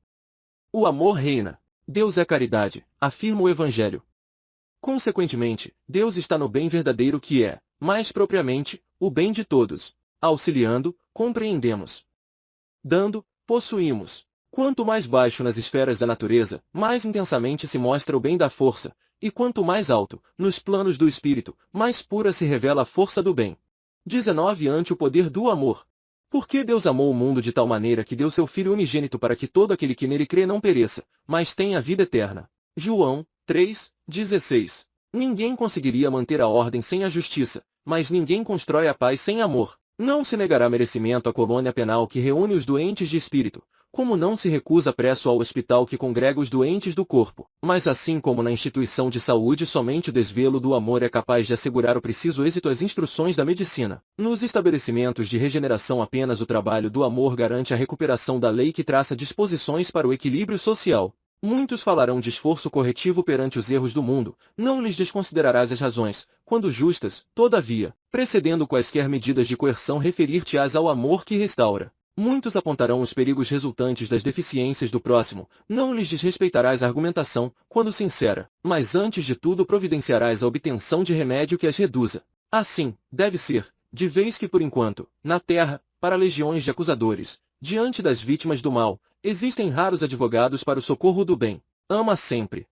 S1: O amor reina. Deus é caridade, afirma o Evangelho. Consequentemente, Deus está no bem verdadeiro que é, mais propriamente, o bem de todos. Auxiliando, compreendemos. Dando, possuímos. Quanto mais baixo nas esferas da natureza, mais intensamente se mostra o bem da força, e quanto mais alto, nos planos do espírito, mais pura se revela a força do bem. 19 Ante o poder do amor. Porque Deus amou o mundo de tal maneira que deu seu Filho unigênito para que todo aquele que nele crê não pereça, mas tenha a vida eterna. João 3:16. Ninguém conseguiria manter a ordem sem a justiça, mas ninguém constrói a paz sem amor. Não se negará merecimento à colônia penal que reúne os doentes de espírito, como não se recusa preço ao hospital que congrega os doentes do corpo. Mas assim como na instituição de saúde somente o desvelo do amor é capaz de assegurar o preciso êxito às instruções da medicina, nos estabelecimentos de regeneração apenas o trabalho do amor garante a recuperação da lei que traça disposições para o equilíbrio social. Muitos falarão de esforço corretivo perante os erros do mundo, não lhes desconsiderarás as razões, quando justas, todavia, precedendo quaisquer medidas de coerção referir-te-ás ao amor que restaura. Muitos apontarão os perigos resultantes das deficiências do próximo, não lhes desrespeitarás a argumentação, quando sincera, mas antes de tudo providenciarás a obtenção de remédio que as reduza. Assim, deve ser, de vez que por enquanto, na terra, para legiões de acusadores, diante das vítimas do mal, existem raros advogados para o socorro do bem. Ama sempre.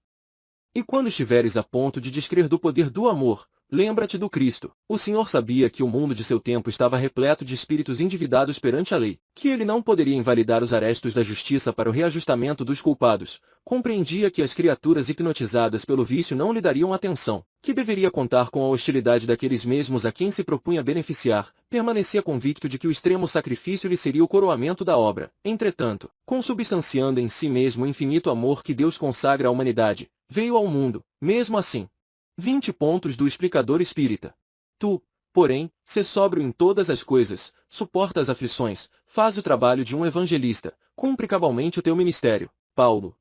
S1: E quando estiveres a ponto de descrer do poder do amor, lembra-te do Cristo. O Senhor sabia que o mundo de seu tempo estava repleto de espíritos endividados perante a lei, que ele não poderia invalidar os arestos da justiça para o reajustamento dos culpados. Compreendia que as criaturas hipnotizadas pelo vício não lhe dariam atenção, que deveria contar com a hostilidade daqueles mesmos a quem se propunha beneficiar. Permanecia convicto de que o extremo sacrifício lhe seria o coroamento da obra. Entretanto, consubstanciando em si mesmo o infinito amor que Deus consagra à humanidade, veio ao mundo, mesmo assim. 20 pontos do explicador espírita. Tu, porém, sê sóbrio em todas as coisas, suporta as aflições, faz o trabalho de um evangelista, cumpre cabalmente o teu ministério. Paulo.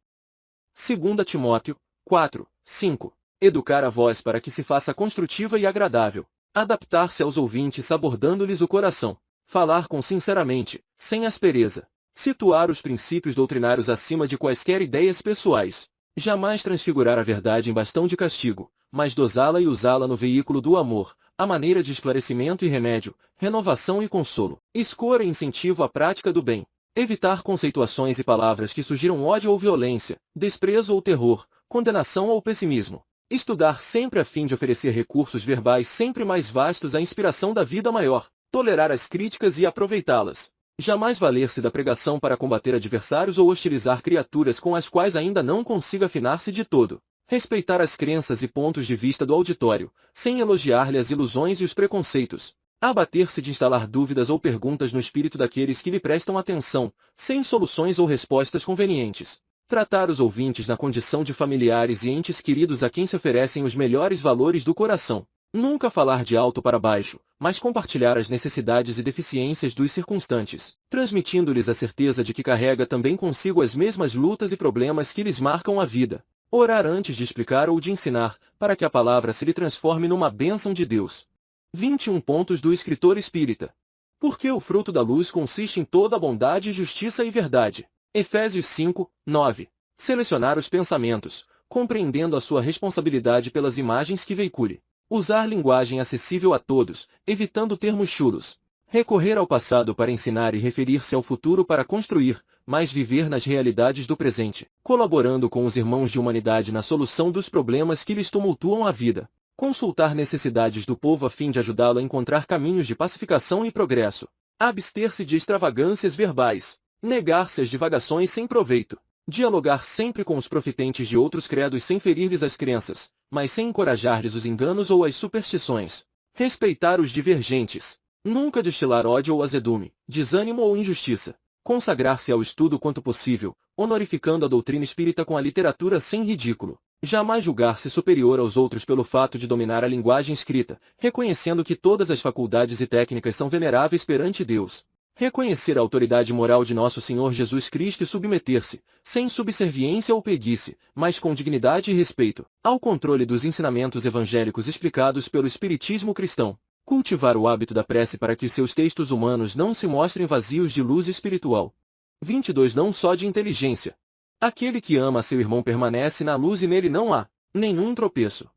S1: 2 Timóteo 4:5. Educar a voz para que se faça construtiva e agradável. Adaptar-se aos ouvintes abordando-lhes o coração. Falar com sinceramente, sem aspereza. Situar os princípios doutrinários acima de quaisquer ideias pessoais. Jamais transfigurar a verdade em bastão de castigo, mas dosá-la e usá-la no veículo do amor, a maneira de esclarecimento e remédio, renovação e consolo. Escora e incentivo à prática do bem. Evitar conceituações e palavras que sugiram ódio ou violência, desprezo ou terror, condenação ou pessimismo. Estudar sempre a fim de oferecer recursos verbais sempre mais vastos à inspiração da vida maior. Tolerar as críticas e aproveitá-las. Jamais valer-se da pregação para combater adversários ou hostilizar criaturas com as quais ainda não consiga afinar-se de todo. Respeitar as crenças e pontos de vista do auditório, sem elogiar-lhe as ilusões e os preconceitos. Abater-se de instalar dúvidas ou perguntas no espírito daqueles que lhe prestam atenção, sem soluções ou respostas convenientes. Tratar os ouvintes na condição de familiares e entes queridos a quem se oferecem os melhores valores do coração. Nunca falar de alto para baixo, mas compartilhar as necessidades e deficiências dos circunstantes, transmitindo-lhes a certeza de que carrega também consigo as mesmas lutas e problemas que lhes marcam a vida. Orar antes de explicar ou de ensinar, para que a palavra se lhe transforme numa bênção de Deus. 21 pontos do escritor espírita. Porque o fruto da luz consiste em toda a bondade, justiça e verdade. Efésios 5:9. Selecionar os pensamentos, compreendendo a sua responsabilidade pelas imagens que veicule. Usar linguagem acessível a todos, evitando termos chulos. Recorrer ao passado para ensinar e referir-se ao futuro para construir, mas viver nas realidades do presente, colaborando com os irmãos de humanidade na solução dos problemas que lhes tumultuam a vida. Consultar necessidades do povo a fim de ajudá-lo a encontrar caminhos de pacificação e progresso. Abster-se de extravagâncias verbais. Negar-se às divagações sem proveito. Dialogar sempre com os profitentes de outros credos sem ferir-lhes as crenças, mas sem encorajar-lhes os enganos ou as superstições. Respeitar os divergentes. Nunca destilar ódio ou azedume, desânimo ou injustiça. Consagrar-se ao estudo quanto possível, honorificando a doutrina espírita com a literatura sem ridículo. Jamais julgar-se superior aos outros pelo fato de dominar a linguagem escrita, reconhecendo que todas as faculdades e técnicas são veneráveis perante Deus. Reconhecer a autoridade moral de nosso Senhor Jesus Cristo e submeter-se, sem subserviência ou preguiça, mas com dignidade e respeito, ao controle dos ensinamentos evangélicos explicados pelo Espiritismo cristão. Cultivar o hábito da prece para que seus textos humanos não se mostrem vazios de luz espiritual. 22. Não só de inteligência. Aquele que ama a seu irmão permanece na luz e nele não há nenhum tropeço.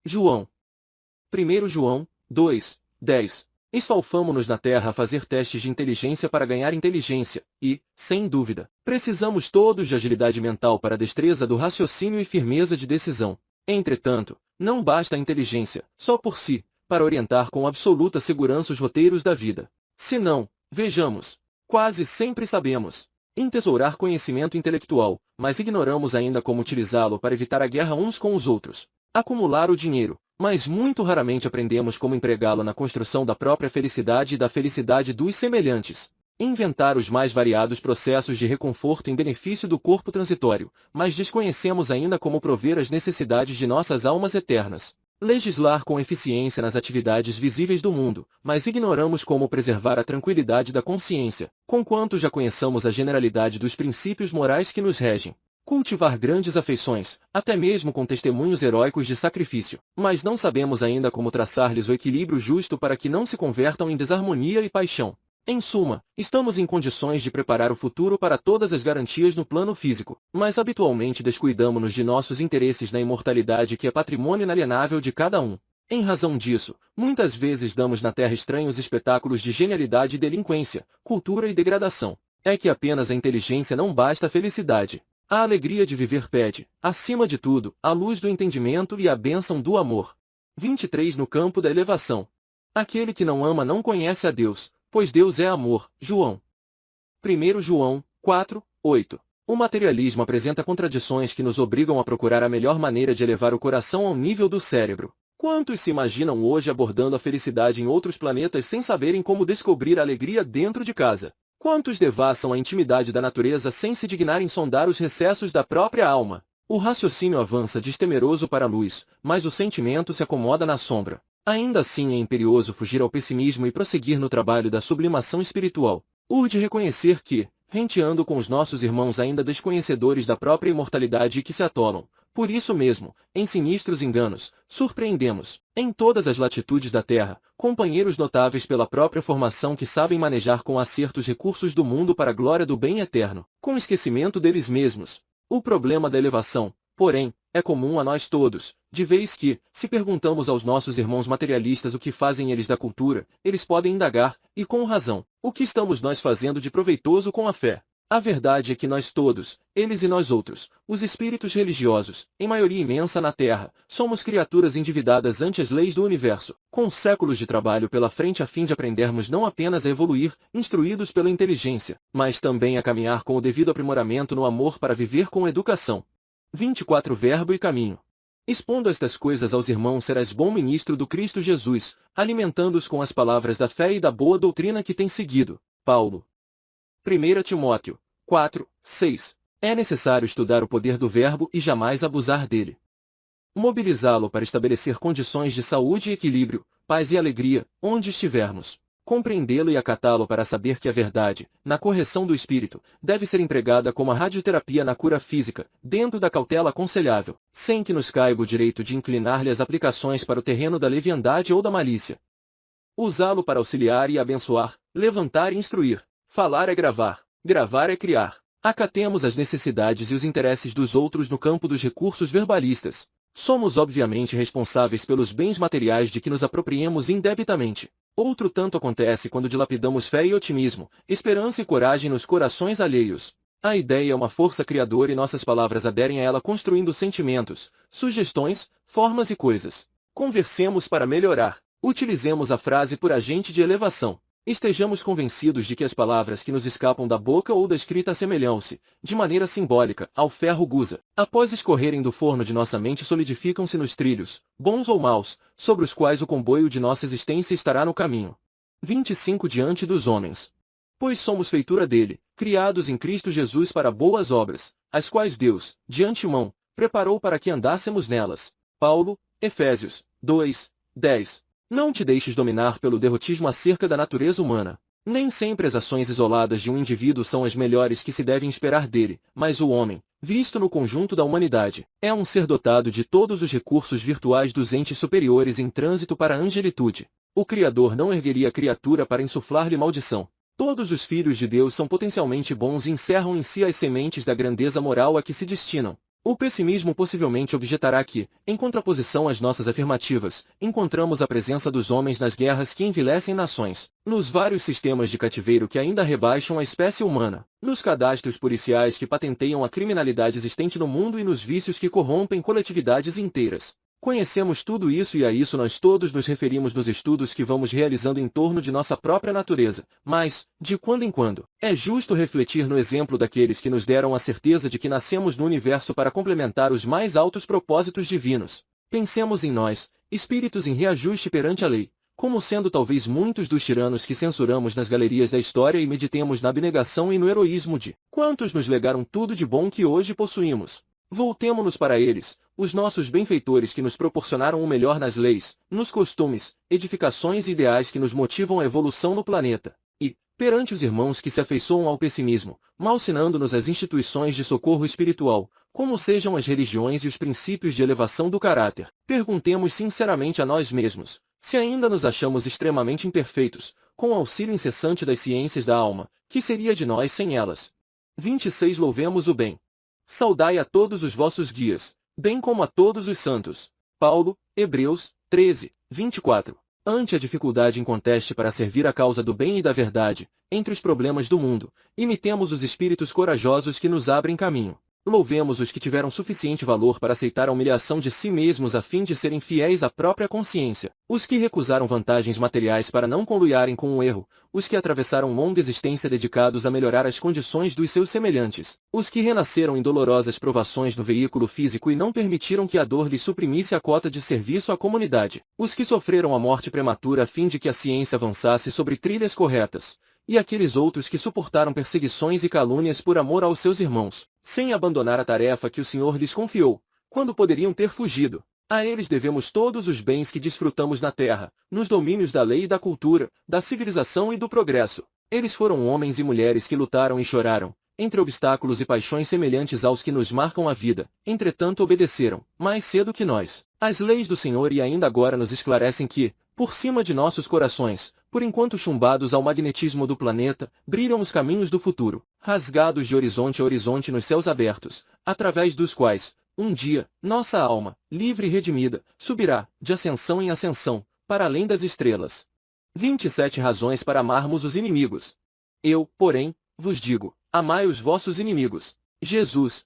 S1: João. 1 João 2, 10. Esfalfamo-nos na terra a fazer testes de inteligência para ganhar inteligência, e, sem dúvida, precisamos todos de agilidade mental para a destreza do raciocínio e firmeza de decisão. Entretanto, não basta a inteligência, só por si, para orientar com absoluta segurança os roteiros da vida. Se não, vejamos, quase sempre sabemos entesourar conhecimento intelectual, mas ignoramos ainda como utilizá-lo para evitar a guerra uns com os outros. Acumular o dinheiro, mas muito raramente aprendemos como empregá-lo na construção da própria felicidade e da felicidade dos semelhantes. Inventar os mais variados processos de reconforto em benefício do corpo transitório, mas desconhecemos ainda como prover as necessidades de nossas almas eternas. Legislar com eficiência nas atividades visíveis do mundo, mas ignoramos como preservar a tranquilidade da consciência, conquanto já conheçamos a generalidade dos princípios morais que nos regem. Cultivar grandes afeições, até mesmo com testemunhos heróicos de sacrifício, mas não sabemos ainda como traçar-lhes o equilíbrio justo para que não se convertam em desarmonia e paixão. Em suma, estamos em condições de preparar o futuro para todas as garantias no plano físico, mas habitualmente descuidamo-nos de nossos interesses na imortalidade que é patrimônio inalienável de cada um. Em razão disso, muitas vezes damos na terra estranhos espetáculos de genialidade e delinquência, cultura e degradação. É que apenas a inteligência não basta a felicidade. A alegria de viver pede, acima de tudo, a luz do entendimento e a bênção do amor. 23. No campo da elevação. Aquele que não ama não conhece a Deus, pois Deus é amor. João. 1 João 4, 8. O materialismo apresenta contradições que nos obrigam a procurar a melhor maneira de elevar o coração ao nível do cérebro. Quantos se imaginam hoje abordando a felicidade em outros planetas sem saberem como descobrir a alegria dentro de casa? Quantos devassam a intimidade da natureza sem se dignarem sondar os recessos da própria alma? O raciocínio avança destemeroso para a luz, mas o sentimento se acomoda na sombra. Ainda assim é imperioso fugir ao pessimismo e prosseguir no trabalho da sublimação espiritual. Urge reconhecer que, renteando com os nossos irmãos ainda desconhecedores da própria imortalidade e que se atolam, por isso mesmo, em sinistros enganos, surpreendemos, em todas as latitudes da Terra, companheiros notáveis pela própria formação que sabem manejar com acerto os recursos do mundo para a glória do bem eterno, com esquecimento deles mesmos. O problema da elevação, porém, é comum a nós todos, de vez que, se perguntamos aos nossos irmãos materialistas o que fazem eles da cultura, eles podem indagar, e com razão, o que estamos nós fazendo de proveitoso com a fé. A verdade é que nós todos, eles e nós outros, os espíritos religiosos, em maioria imensa na Terra, somos criaturas endividadas ante as leis do universo, com séculos de trabalho pela frente a fim de aprendermos não apenas a evoluir, instruídos pela inteligência, mas também a caminhar com o devido aprimoramento no amor para viver com educação. 24 Verbo e caminho. Expondo estas coisas aos irmãos serás bom ministro do Cristo Jesus, alimentando-os com as palavras da fé e da boa doutrina que tem seguido. Paulo. 1 Timóteo 4, 6. É necessário estudar o poder do verbo e jamais abusar dele. Mobilizá-lo para estabelecer condições de saúde e equilíbrio, paz e alegria, onde estivermos. Compreendê-lo e acatá-lo para saber que a verdade, na correção do espírito, deve ser empregada como a radioterapia na cura física, dentro da cautela aconselhável, sem que nos caiba o direito de inclinar-lhe as aplicações para o terreno da leviandade ou da malícia. Usá-lo para auxiliar e abençoar, levantar e instruir. Falar é gravar é criar. Acatemos as necessidades e os interesses dos outros no campo dos recursos verbalistas. Somos obviamente responsáveis pelos bens materiais de que nos apropriemos indebitamente. Outro tanto acontece quando dilapidamos fé e otimismo, esperança e coragem nos corações alheios. A ideia é uma força criadora e nossas palavras aderem a ela construindo sentimentos, sugestões, formas e coisas. Conversemos para melhorar. Utilizemos a frase por agente de elevação. Estejamos convencidos de que as palavras que nos escapam da boca ou da escrita assemelham-se, de maneira simbólica, ao ferro gusa. Após escorrerem do forno de nossa mente solidificam-se nos trilhos, bons ou maus, sobre os quais o comboio de nossa existência estará no caminho. 25 Diante dos homens. Pois somos feitura dele, criados em Cristo Jesus para boas obras, as quais Deus, de antemão, preparou para que andássemos nelas. Paulo, Efésios 2, 10. Não te deixes dominar pelo derrotismo acerca da natureza humana. Nem sempre as ações isoladas de um indivíduo são as melhores que se devem esperar dele, mas o homem, visto no conjunto da humanidade, é um ser dotado de todos os recursos virtuais dos entes superiores em trânsito para a angelitude. O Criador não ergueria a criatura para insuflar-lhe maldição. Todos os filhos de Deus são potencialmente bons e encerram em si as sementes da grandeza moral a que se destinam. O pessimismo possivelmente objetará que, em contraposição às nossas afirmativas, encontramos a presença dos homens nas guerras que envilecem nações, nos vários sistemas de cativeiro que ainda rebaixam a espécie humana, nos cadastros policiais que patenteiam a criminalidade existente no mundo e nos vícios que corrompem coletividades inteiras. Conhecemos tudo isso e a isso nós todos nos referimos nos estudos que vamos realizando em torno de nossa própria natureza, mas, de quando em quando, é justo refletir no exemplo daqueles que nos deram a certeza de que nascemos no universo para complementar os mais altos propósitos divinos. Pensemos em nós, espíritos em reajuste perante a lei, como sendo talvez muitos dos tiranos que censuramos nas galerias da história e meditemos na abnegação e no heroísmo de quantos nos legaram tudo de bom que hoje possuímos. Voltemo-nos para eles, os nossos benfeitores que nos proporcionaram o melhor nas leis, nos costumes, edificações e ideais que nos motivam a evolução no planeta. E, perante os irmãos que se afeiçoam ao pessimismo, malsinando-nos as instituições de socorro espiritual, como sejam as religiões e os princípios de elevação do caráter, perguntemos sinceramente a nós mesmos, se ainda nos achamos extremamente imperfeitos, com o auxílio incessante das ciências da alma, que seria de nós sem elas? 26 Louvemos o bem. Saudai a todos os vossos guias, bem como a todos os santos. Paulo, Hebreus 13, 24. Ante a dificuldade inconteste para servir a causa do bem e da verdade, entre os problemas do mundo, imitemos os espíritos corajosos que nos abrem caminho. Louvemos os que tiveram suficiente valor para aceitar a humilhação de si mesmos a fim de serem fiéis à própria consciência, os que recusaram vantagens materiais para não conluiarem com o erro, os que atravessaram longa existência dedicados a melhorar as condições dos seus semelhantes, os que renasceram em dolorosas provações no veículo físico e não permitiram que a dor lhes suprimisse a cota de serviço à comunidade, os que sofreram a morte prematura a fim de que a ciência avançasse sobre trilhas corretas, e aqueles outros que suportaram perseguições e calúnias por amor aos seus irmãos, sem abandonar a tarefa que o Senhor lhes confiou, quando poderiam ter fugido. A eles devemos todos os bens que desfrutamos na terra, nos domínios da lei e da cultura, da civilização e do progresso. Eles foram homens e mulheres que lutaram e choraram, entre obstáculos e paixões semelhantes aos que nos marcam a vida, entretanto obedeceram, mais cedo que nós, as leis do Senhor e ainda agora nos esclarecem que, por cima de nossos corações, por enquanto chumbados ao magnetismo do planeta, brilham os caminhos do futuro, rasgados de horizonte a horizonte nos céus abertos, através dos quais, um dia, nossa alma, livre e redimida, subirá, de ascensão em ascensão, para além das estrelas. 27 razões para amarmos os inimigos. Eu, porém, vos digo, amai os vossos inimigos. Jesus.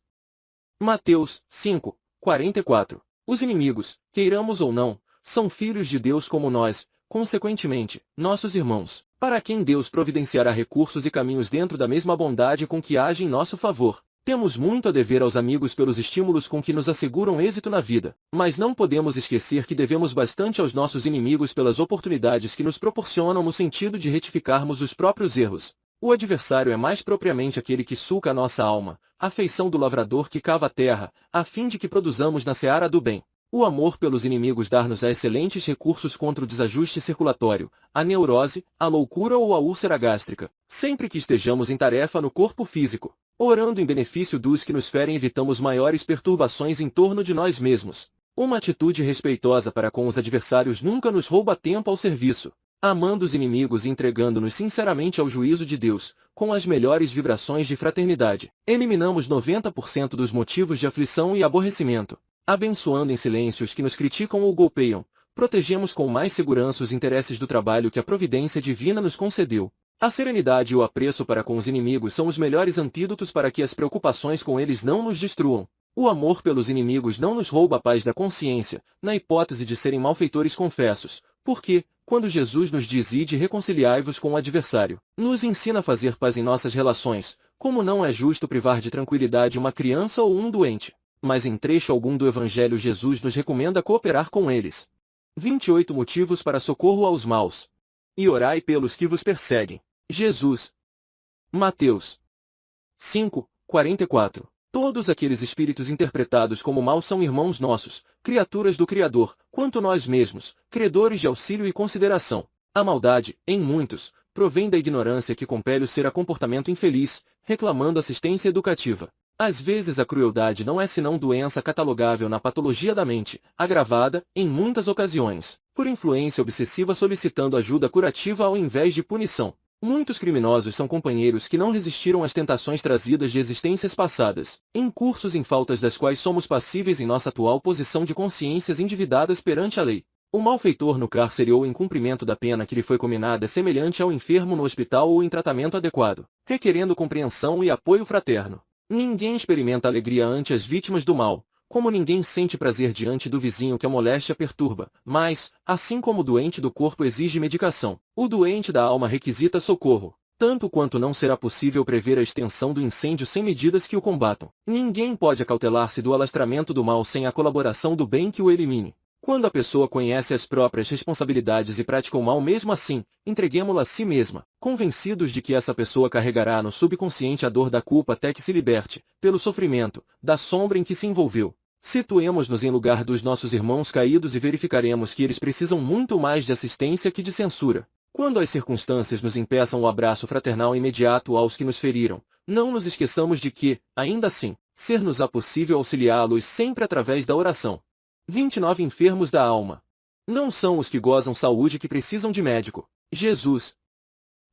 S1: Mateus 5, 44. Os inimigos, queiramos ou não, são filhos de Deus como nós, consequentemente, nossos irmãos, para quem Deus providenciará recursos e caminhos dentro da mesma bondade com que age em nosso favor. Temos muito a dever aos amigos pelos estímulos com que nos asseguram êxito na vida, mas não podemos esquecer que devemos bastante aos nossos inimigos pelas oportunidades que nos proporcionam no sentido de retificarmos os próprios erros. O adversário é mais propriamente aquele que suca a nossa alma, a feição do lavrador que cava a terra, a fim de que produzamos na seara do bem. O amor pelos inimigos dar-nos-á excelentes recursos contra o desajuste circulatório, a neurose, a loucura ou a úlcera gástrica, sempre que estejamos em tarefa no corpo físico. Orando em benefício dos que nos ferem evitamos maiores perturbações em torno de nós mesmos. Uma atitude respeitosa para com os adversários nunca nos rouba tempo ao serviço. Amando os inimigos e entregando-nos sinceramente ao juízo de Deus, com as melhores vibrações de fraternidade, eliminamos 90% dos motivos de aflição e aborrecimento. Abençoando em silêncio os que nos criticam ou golpeiam, protegemos com mais segurança os interesses do trabalho que a providência divina nos concedeu. A serenidade e o apreço para com os inimigos são os melhores antídotos para que as preocupações com eles não nos destruam. O amor pelos inimigos não nos rouba a paz da consciência, na hipótese de serem malfeitores confessos, porque, quando Jesus nos diz ide reconciliai-vos com o adversário, nos ensina a fazer paz em nossas relações, como não é justo privar de tranquilidade uma criança ou um doente. Mas em trecho algum do Evangelho Jesus nos recomenda cooperar com eles. 28 motivos para socorro aos maus. E orai pelos que vos perseguem. Jesus. Mateus 5:44. Todos aqueles espíritos interpretados como mal são irmãos nossos, criaturas do Criador, quanto nós mesmos, credores de auxílio e consideração. A maldade, em muitos, provém da ignorância que compele o ser a comportamento infeliz, reclamando assistência educativa. Às vezes a crueldade não é senão doença catalogável na patologia da mente, agravada, em muitas ocasiões, por influência obsessiva solicitando ajuda curativa ao invés de punição. Muitos criminosos são companheiros que não resistiram às tentações trazidas de existências passadas, incursos em faltas das quais somos passíveis em nossa atual posição de consciências endividadas perante a lei. O malfeitor no cárcere ou em cumprimento da pena que lhe foi cominada é semelhante ao enfermo no hospital ou em tratamento adequado, requerendo compreensão e apoio fraterno. Ninguém experimenta alegria ante as vítimas do mal, como ninguém sente prazer diante do vizinho que a moléstia perturba, mas, assim como o doente do corpo exige medicação, o doente da alma requisita socorro. Tanto quanto não será possível prever a extensão do incêndio sem medidas que o combatam, ninguém pode acautelar-se do alastramento do mal sem a colaboração do bem que o elimine. Quando a pessoa conhece as próprias responsabilidades e pratica o mal mesmo assim, entreguemo-la a si mesma, convencidos de que essa pessoa carregará no subconsciente a dor da culpa até que se liberte, pelo sofrimento, da sombra em que se envolveu. Situemo-nos em lugar dos nossos irmãos caídos e verificaremos que eles precisam muito mais de assistência que de censura. Quando as circunstâncias nos impeçam o abraço fraternal imediato aos que nos feriram, não nos esqueçamos de que, ainda assim, ser-nos-á possível auxiliá-los sempre através da oração. 29 enfermos da alma. Não são os que gozam saúde que precisam de médico. Jesus.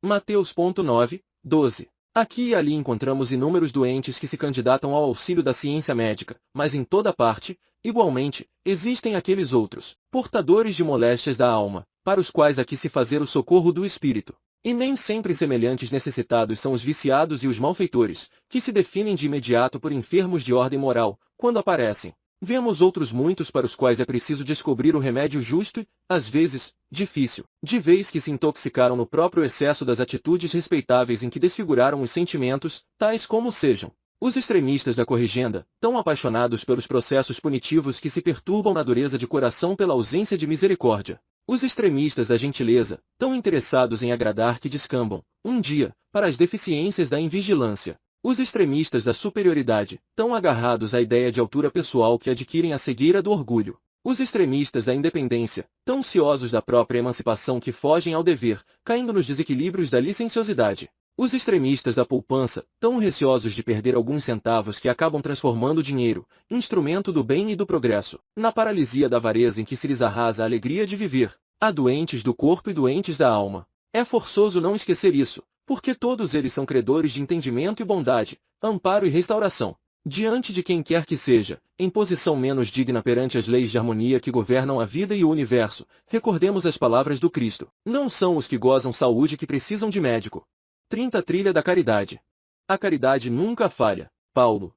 S1: Mateus 9:12. Aqui e ali encontramos inúmeros doentes que se candidatam ao auxílio da ciência médica, mas em toda parte, igualmente, existem aqueles outros, portadores de moléstias da alma, para os quais há que se fazer o socorro do espírito. E nem sempre semelhantes necessitados são os viciados e os malfeitores, que se definem de imediato por enfermos de ordem moral, quando aparecem. Vemos outros muitos para os quais é preciso descobrir o remédio justo e, às vezes, difícil, de vez que se intoxicaram no próprio excesso das atitudes respeitáveis em que desfiguraram os sentimentos, tais como sejam. Os extremistas da corrigenda, tão apaixonados pelos processos punitivos que se perturbam na dureza de coração pela ausência de misericórdia. Os extremistas da gentileza, tão interessados em agradar que descambam, um dia, para as deficiências da invigilância. Os extremistas da superioridade, tão agarrados à ideia de altura pessoal que adquirem a cegueira do orgulho. Os extremistas da independência, tão ciosos da própria emancipação que fogem ao dever, caindo nos desequilíbrios da licenciosidade. Os extremistas da poupança, tão receosos de perder alguns centavos que acabam transformando o dinheiro, instrumento do bem e do progresso, na paralisia da avareza em que se lhes arrasa a alegria de viver. Há doentes do corpo e doentes da alma. É forçoso não esquecer isso, porque todos eles são credores de entendimento e bondade, amparo e restauração. Diante de quem quer que seja, em posição menos digna perante as leis de harmonia que governam a vida e o universo, recordemos as palavras do Cristo. Não são os que gozam saúde que precisam de médico. 30 Trilha da Caridade. A caridade nunca falha. Paulo.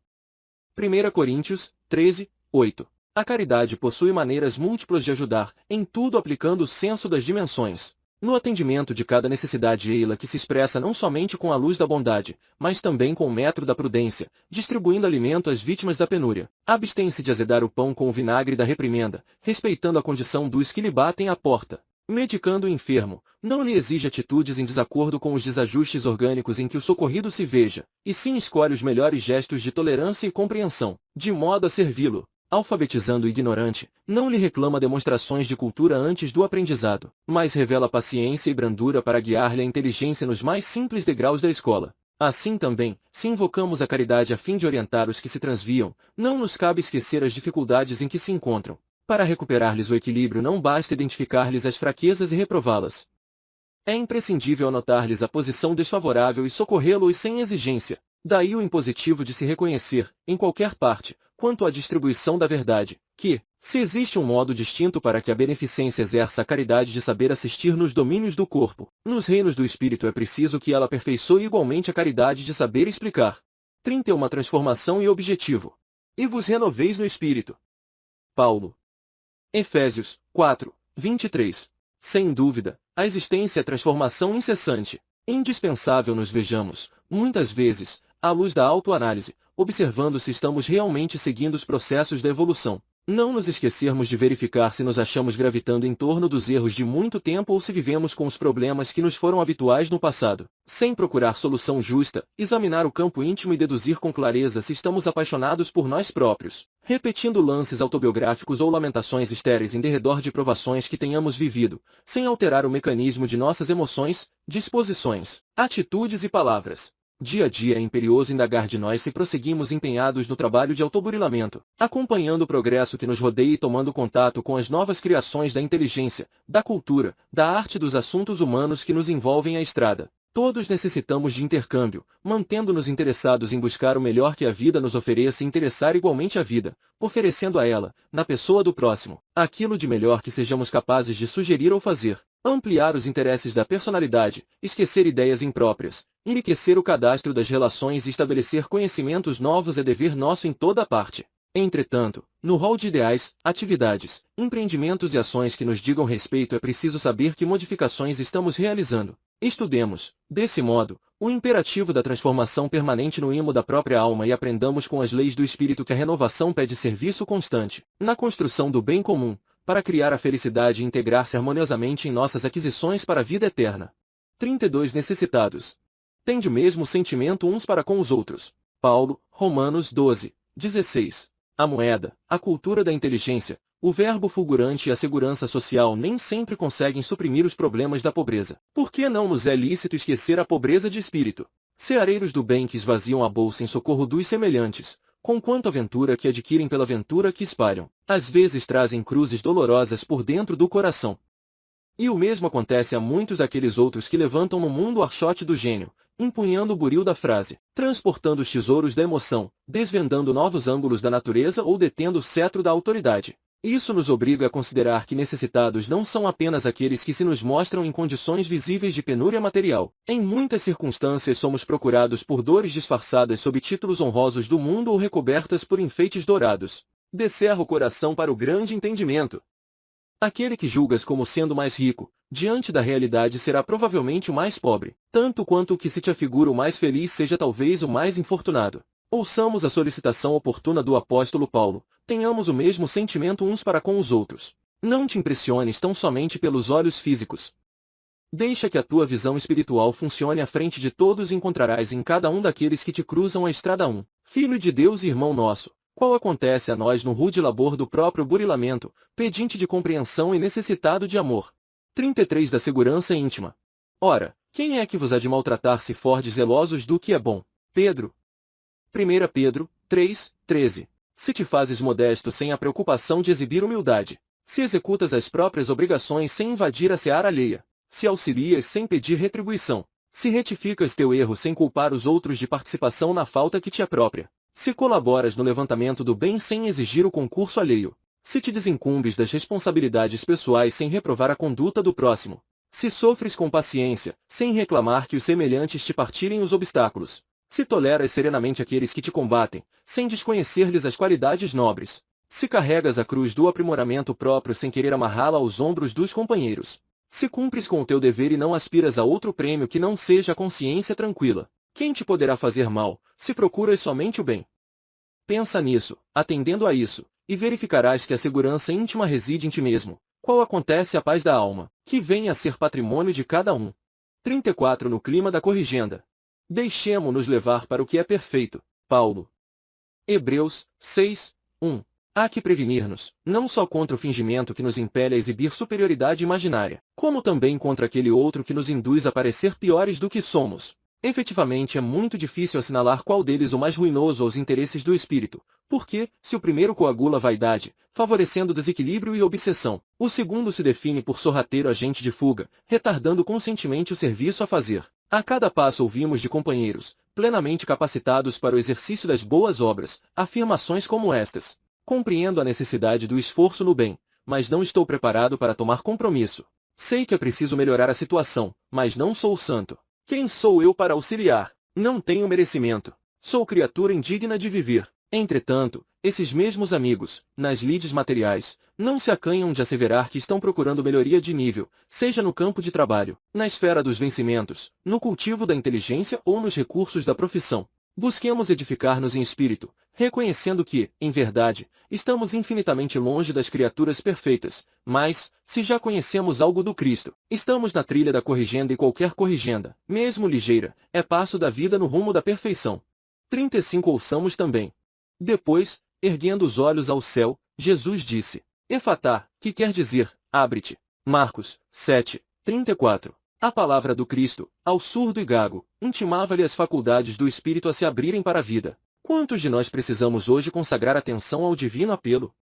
S1: 1 Coríntios 13:8. A caridade possui maneiras múltiplas de ajudar, em tudo aplicando o senso das dimensões. No atendimento de cada necessidade ei-la que se expressa não somente com a luz da bondade, mas também com o metro da prudência, distribuindo alimento às vítimas da penúria. Abstém-se de azedar o pão com o vinagre da reprimenda, respeitando a condição dos que lhe batem à porta. Medicando o enfermo, não lhe exige atitudes em desacordo com os desajustes orgânicos em que o socorrido se veja, e sim escolhe os melhores gestos de tolerância e compreensão, de modo a servi-lo. Alfabetizando o ignorante, não lhe reclama demonstrações de cultura antes do aprendizado, mas revela paciência e brandura para guiar-lhe a inteligência nos mais simples degraus da escola. Assim também, se invocamos a caridade a fim de orientar os que se transviam, não nos cabe esquecer as dificuldades em que se encontram. Para recuperar-lhes o equilíbrio não basta identificar-lhes as fraquezas e reprová-las. É imprescindível anotar-lhes a posição desfavorável e socorrê-los sem exigência. Daí o impositivo de se reconhecer, em qualquer parte, quanto à distribuição da verdade, que, se existe um modo distinto para que a beneficência exerça a caridade de saber assistir nos domínios do corpo, nos reinos do espírito é preciso que ela aperfeiçoe igualmente a caridade de saber explicar. 30 Uma transformação e objetivo. E vos renoveis no espírito. Paulo. Efésios 4:23. Sem dúvida, a existência é transformação incessante. Indispensável nos vejamos, muitas vezes, à luz da autoanálise, observando se estamos realmente seguindo os processos da evolução. Não nos esquecermos de verificar se nos achamos gravitando em torno dos erros de muito tempo ou se vivemos com os problemas que nos foram habituais no passado. Sem procurar solução justa, examinar o campo íntimo e deduzir com clareza se estamos apaixonados por nós próprios, repetindo lances autobiográficos ou lamentações estéreis em derredor de provações que tenhamos vivido, sem alterar o mecanismo de nossas emoções, disposições, atitudes e palavras. Dia a dia é imperioso indagar de nós se prosseguimos empenhados no trabalho de autoburilamento, acompanhando o progresso que nos rodeia e tomando contato com as novas criações da inteligência, da cultura, da arte e dos assuntos humanos que nos envolvem a estrada. Todos necessitamos de intercâmbio, mantendo-nos interessados em buscar o melhor que a vida nos ofereça e interessar igualmente a vida, oferecendo a ela, na pessoa do próximo, aquilo de melhor que sejamos capazes de sugerir ou fazer. Ampliar os interesses da personalidade, esquecer ideias impróprias, enriquecer o cadastro das relações e estabelecer conhecimentos novos é dever nosso em toda parte. Entretanto, no rol de ideais, atividades, empreendimentos e ações que nos digam respeito é preciso saber que modificações estamos realizando. Estudemos, desse modo, o imperativo da transformação permanente no imo da própria alma e aprendamos com as leis do espírito que a renovação pede serviço constante, na construção do bem comum, para criar a felicidade e integrar-se harmoniosamente em nossas aquisições para a vida eterna. 32 Necessitados. Tende o mesmo sentimento uns para com os outros. Paulo, Romanos 12, 16. A moeda, a cultura da inteligência, o verbo fulgurante e a segurança social nem sempre conseguem suprimir os problemas da pobreza. Por que não nos é lícito esquecer a pobreza de espírito? Ceareiros do bem que esvaziam a bolsa em socorro dos semelhantes, conquanto a ventura que adquirem pela ventura que espalham, às vezes trazem cruzes dolorosas por dentro do coração. E o mesmo acontece a muitos daqueles outros que levantam no mundo o archote do gênio, empunhando o buril da frase, transportando os tesouros da emoção, desvendando novos ângulos da natureza ou detendo o cetro da autoridade. Isso nos obriga a considerar que necessitados não são apenas aqueles que se nos mostram em condições visíveis de penúria material. Em muitas circunstâncias somos procurados por dores disfarçadas sob títulos honrosos do mundo ou recobertas por enfeites dourados. Descerra o coração para o grande entendimento. Aquele que julgas como sendo mais rico, diante da realidade será provavelmente o mais pobre, tanto quanto o que se te afigura o mais feliz seja talvez o mais infortunado. Ouçamos a solicitação oportuna do apóstolo Paulo, tenhamos o mesmo sentimento uns para com os outros. Não te impressiones tão somente pelos olhos físicos. Deixa que a tua visão espiritual funcione à frente de todos e encontrarás em cada um daqueles que te cruzam a estrada Filho de Deus e irmão nosso, qual acontece a nós no rude labor do próprio burilamento, pedinte de compreensão e necessitado de amor. 33 Da segurança íntima. Ora, quem é que vos há de maltratar se fordes zelosos do que é bom? Pedro. 1 Pedro 3, 13. Se te fazes modesto sem a preocupação de exibir humildade, se executas as próprias obrigações sem invadir a seara alheia, se auxilias sem pedir retribuição, se retificas teu erro sem culpar os outros de participação na falta que te é própria, se colaboras no levantamento do bem sem exigir o concurso alheio, se te desincumbes das responsabilidades pessoais sem reprovar a conduta do próximo, se sofres com paciência, sem reclamar que os semelhantes te partilhem os obstáculos, se toleras serenamente aqueles que te combatem, sem desconhecer-lhes as qualidades nobres, se carregas a cruz do aprimoramento próprio sem querer amarrá-la aos ombros dos companheiros, se cumpres com o teu dever e não aspiras a outro prêmio que não seja a consciência tranquila, quem te poderá fazer mal, se procuras somente o bem? Pensa nisso, atendendo a isso, e verificarás que a segurança íntima reside em ti mesmo, qual acontece a paz da alma, que vem a ser patrimônio de cada um. 34 No clima da corrigenda. Deixemo-nos levar para o que é perfeito. Paulo. Hebreus 6, 1. Há que prevenir-nos, não só contra o fingimento que nos impele a exibir superioridade imaginária, como também contra aquele outro que nos induz a parecer piores do que somos. Efetivamente é muito difícil assinalar qual deles o mais ruinoso aos interesses do espírito, porque, se o primeiro coagula a vaidade, favorecendo desequilíbrio e obsessão, o segundo se define por sorrateiro agente de fuga, retardando conscientemente o serviço a fazer. A cada passo ouvimos de companheiros, plenamente capacitados para o exercício das boas obras, afirmações como estas. Compreendo a necessidade do esforço no bem, mas não estou preparado para tomar compromisso. Sei que é preciso melhorar a situação, mas não sou santo. Quem sou eu para auxiliar? Não tenho merecimento. Sou criatura indigna de viver. Entretanto, esses mesmos amigos, nas lides materiais, não se acanham de asseverar que estão procurando melhoria de nível, seja no campo de trabalho, na esfera dos vencimentos, no cultivo da inteligência ou nos recursos da profissão. Busquemos edificar-nos em espírito, reconhecendo que, em verdade, estamos infinitamente longe das criaturas perfeitas, mas, se já conhecemos algo do Cristo, estamos na trilha da corrigenda e qualquer corrigenda, mesmo ligeira, é passo da vida no rumo da perfeição. 35 Ouçamos também. Depois, erguendo os olhos ao céu, Jesus disse, Efatá, que quer dizer, abre-te. Marcos 7, 34. A palavra do Cristo, ao surdo e gago, intimava-lhe as faculdades do Espírito a se abrirem para a vida. Quantos de nós precisamos hoje consagrar atenção ao divino apelo?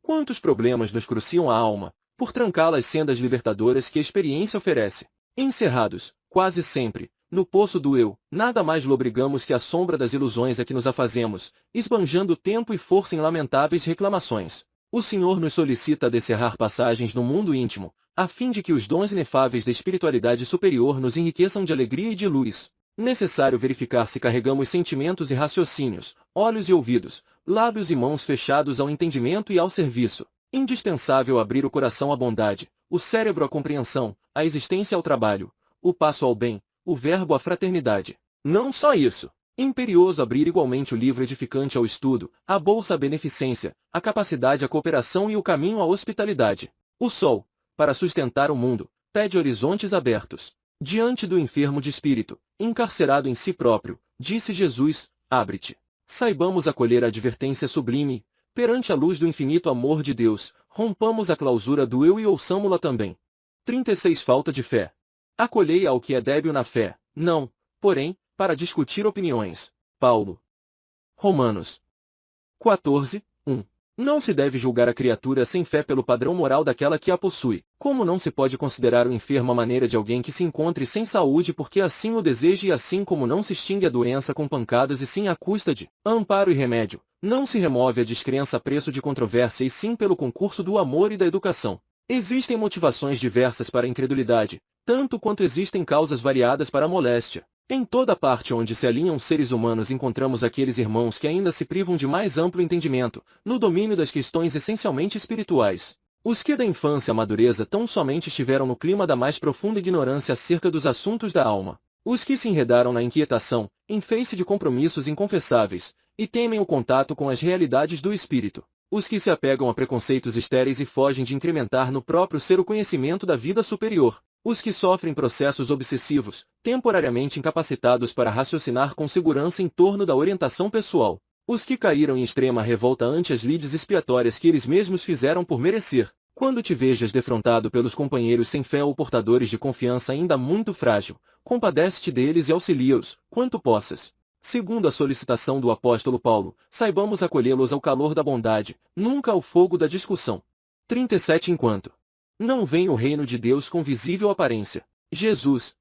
S1: Quantos problemas nos cruciam a alma, por trancá-las as sendas libertadoras que a experiência oferece? Encerrados, quase sempre, no poço do eu, nada mais lobrigamos que a sombra das ilusões a que nos afazemos, esbanjando tempo e força em lamentáveis reclamações. O Senhor nos solicita a descerrar passagens no mundo íntimo, a fim de que os dons inefáveis da espiritualidade superior nos enriqueçam de alegria e de luz. Necessário verificar se carregamos sentimentos e raciocínios, olhos e ouvidos, lábios e mãos fechados ao entendimento e ao serviço. Indispensável abrir o coração à bondade, o cérebro à compreensão, a existência ao trabalho, o passo ao bem, o verbo à fraternidade. Não só isso. Imperioso abrir igualmente o livro edificante ao estudo, a bolsa à beneficência, a capacidade à cooperação e o caminho à hospitalidade. O sol, para sustentar o mundo, pede horizontes abertos. Diante do enfermo de espírito, encarcerado em si próprio, disse Jesus, abre-te. Saibamos acolher a advertência sublime, perante a luz do infinito amor de Deus, rompamos a clausura do eu e ouçamo-la também. 36 Falta de fé. Acolhei ao que é débil na fé, não, porém, para discutir opiniões. Paulo. Romanos 14, 1. Não se deve julgar a criatura sem fé pelo padrão moral daquela que a possui. Como não se pode considerar o enfermo a maneira de alguém que se encontre sem saúde porque assim o deseja e assim como não se extingue a doença com pancadas e sim à custa de amparo e remédio, não se remove a descrença a preço de controvérsia e sim pelo concurso do amor e da educação. Existem motivações diversas para a incredulidade, tanto quanto existem causas variadas para a moléstia. Em toda parte onde se alinham seres humanos encontramos aqueles irmãos que ainda se privam de mais amplo entendimento, no domínio das questões essencialmente espirituais. Os que da infância à madureza tão somente estiveram no clima da mais profunda ignorância acerca dos assuntos da alma. Os que se enredaram na inquietação, em face de compromissos inconfessáveis, e temem o contato com as realidades do espírito. Os que se apegam a preconceitos estéreis e fogem de incrementar no próprio ser o conhecimento da vida superior. Os que sofrem processos obsessivos, temporariamente incapacitados para raciocinar com segurança em torno da orientação pessoal. Os que caíram em extrema revolta ante as lides expiatórias que eles mesmos fizeram por merecer. Quando te vejas defrontado pelos companheiros sem fé ou portadores de confiança ainda muito frágil, compadece-te deles e auxilia-os, quanto possas. Segundo a solicitação do apóstolo Paulo, saibamos acolhê-los ao calor da bondade, nunca ao fogo da discussão. 37 Enquanto não vem o reino de Deus com visível aparência. Jesus.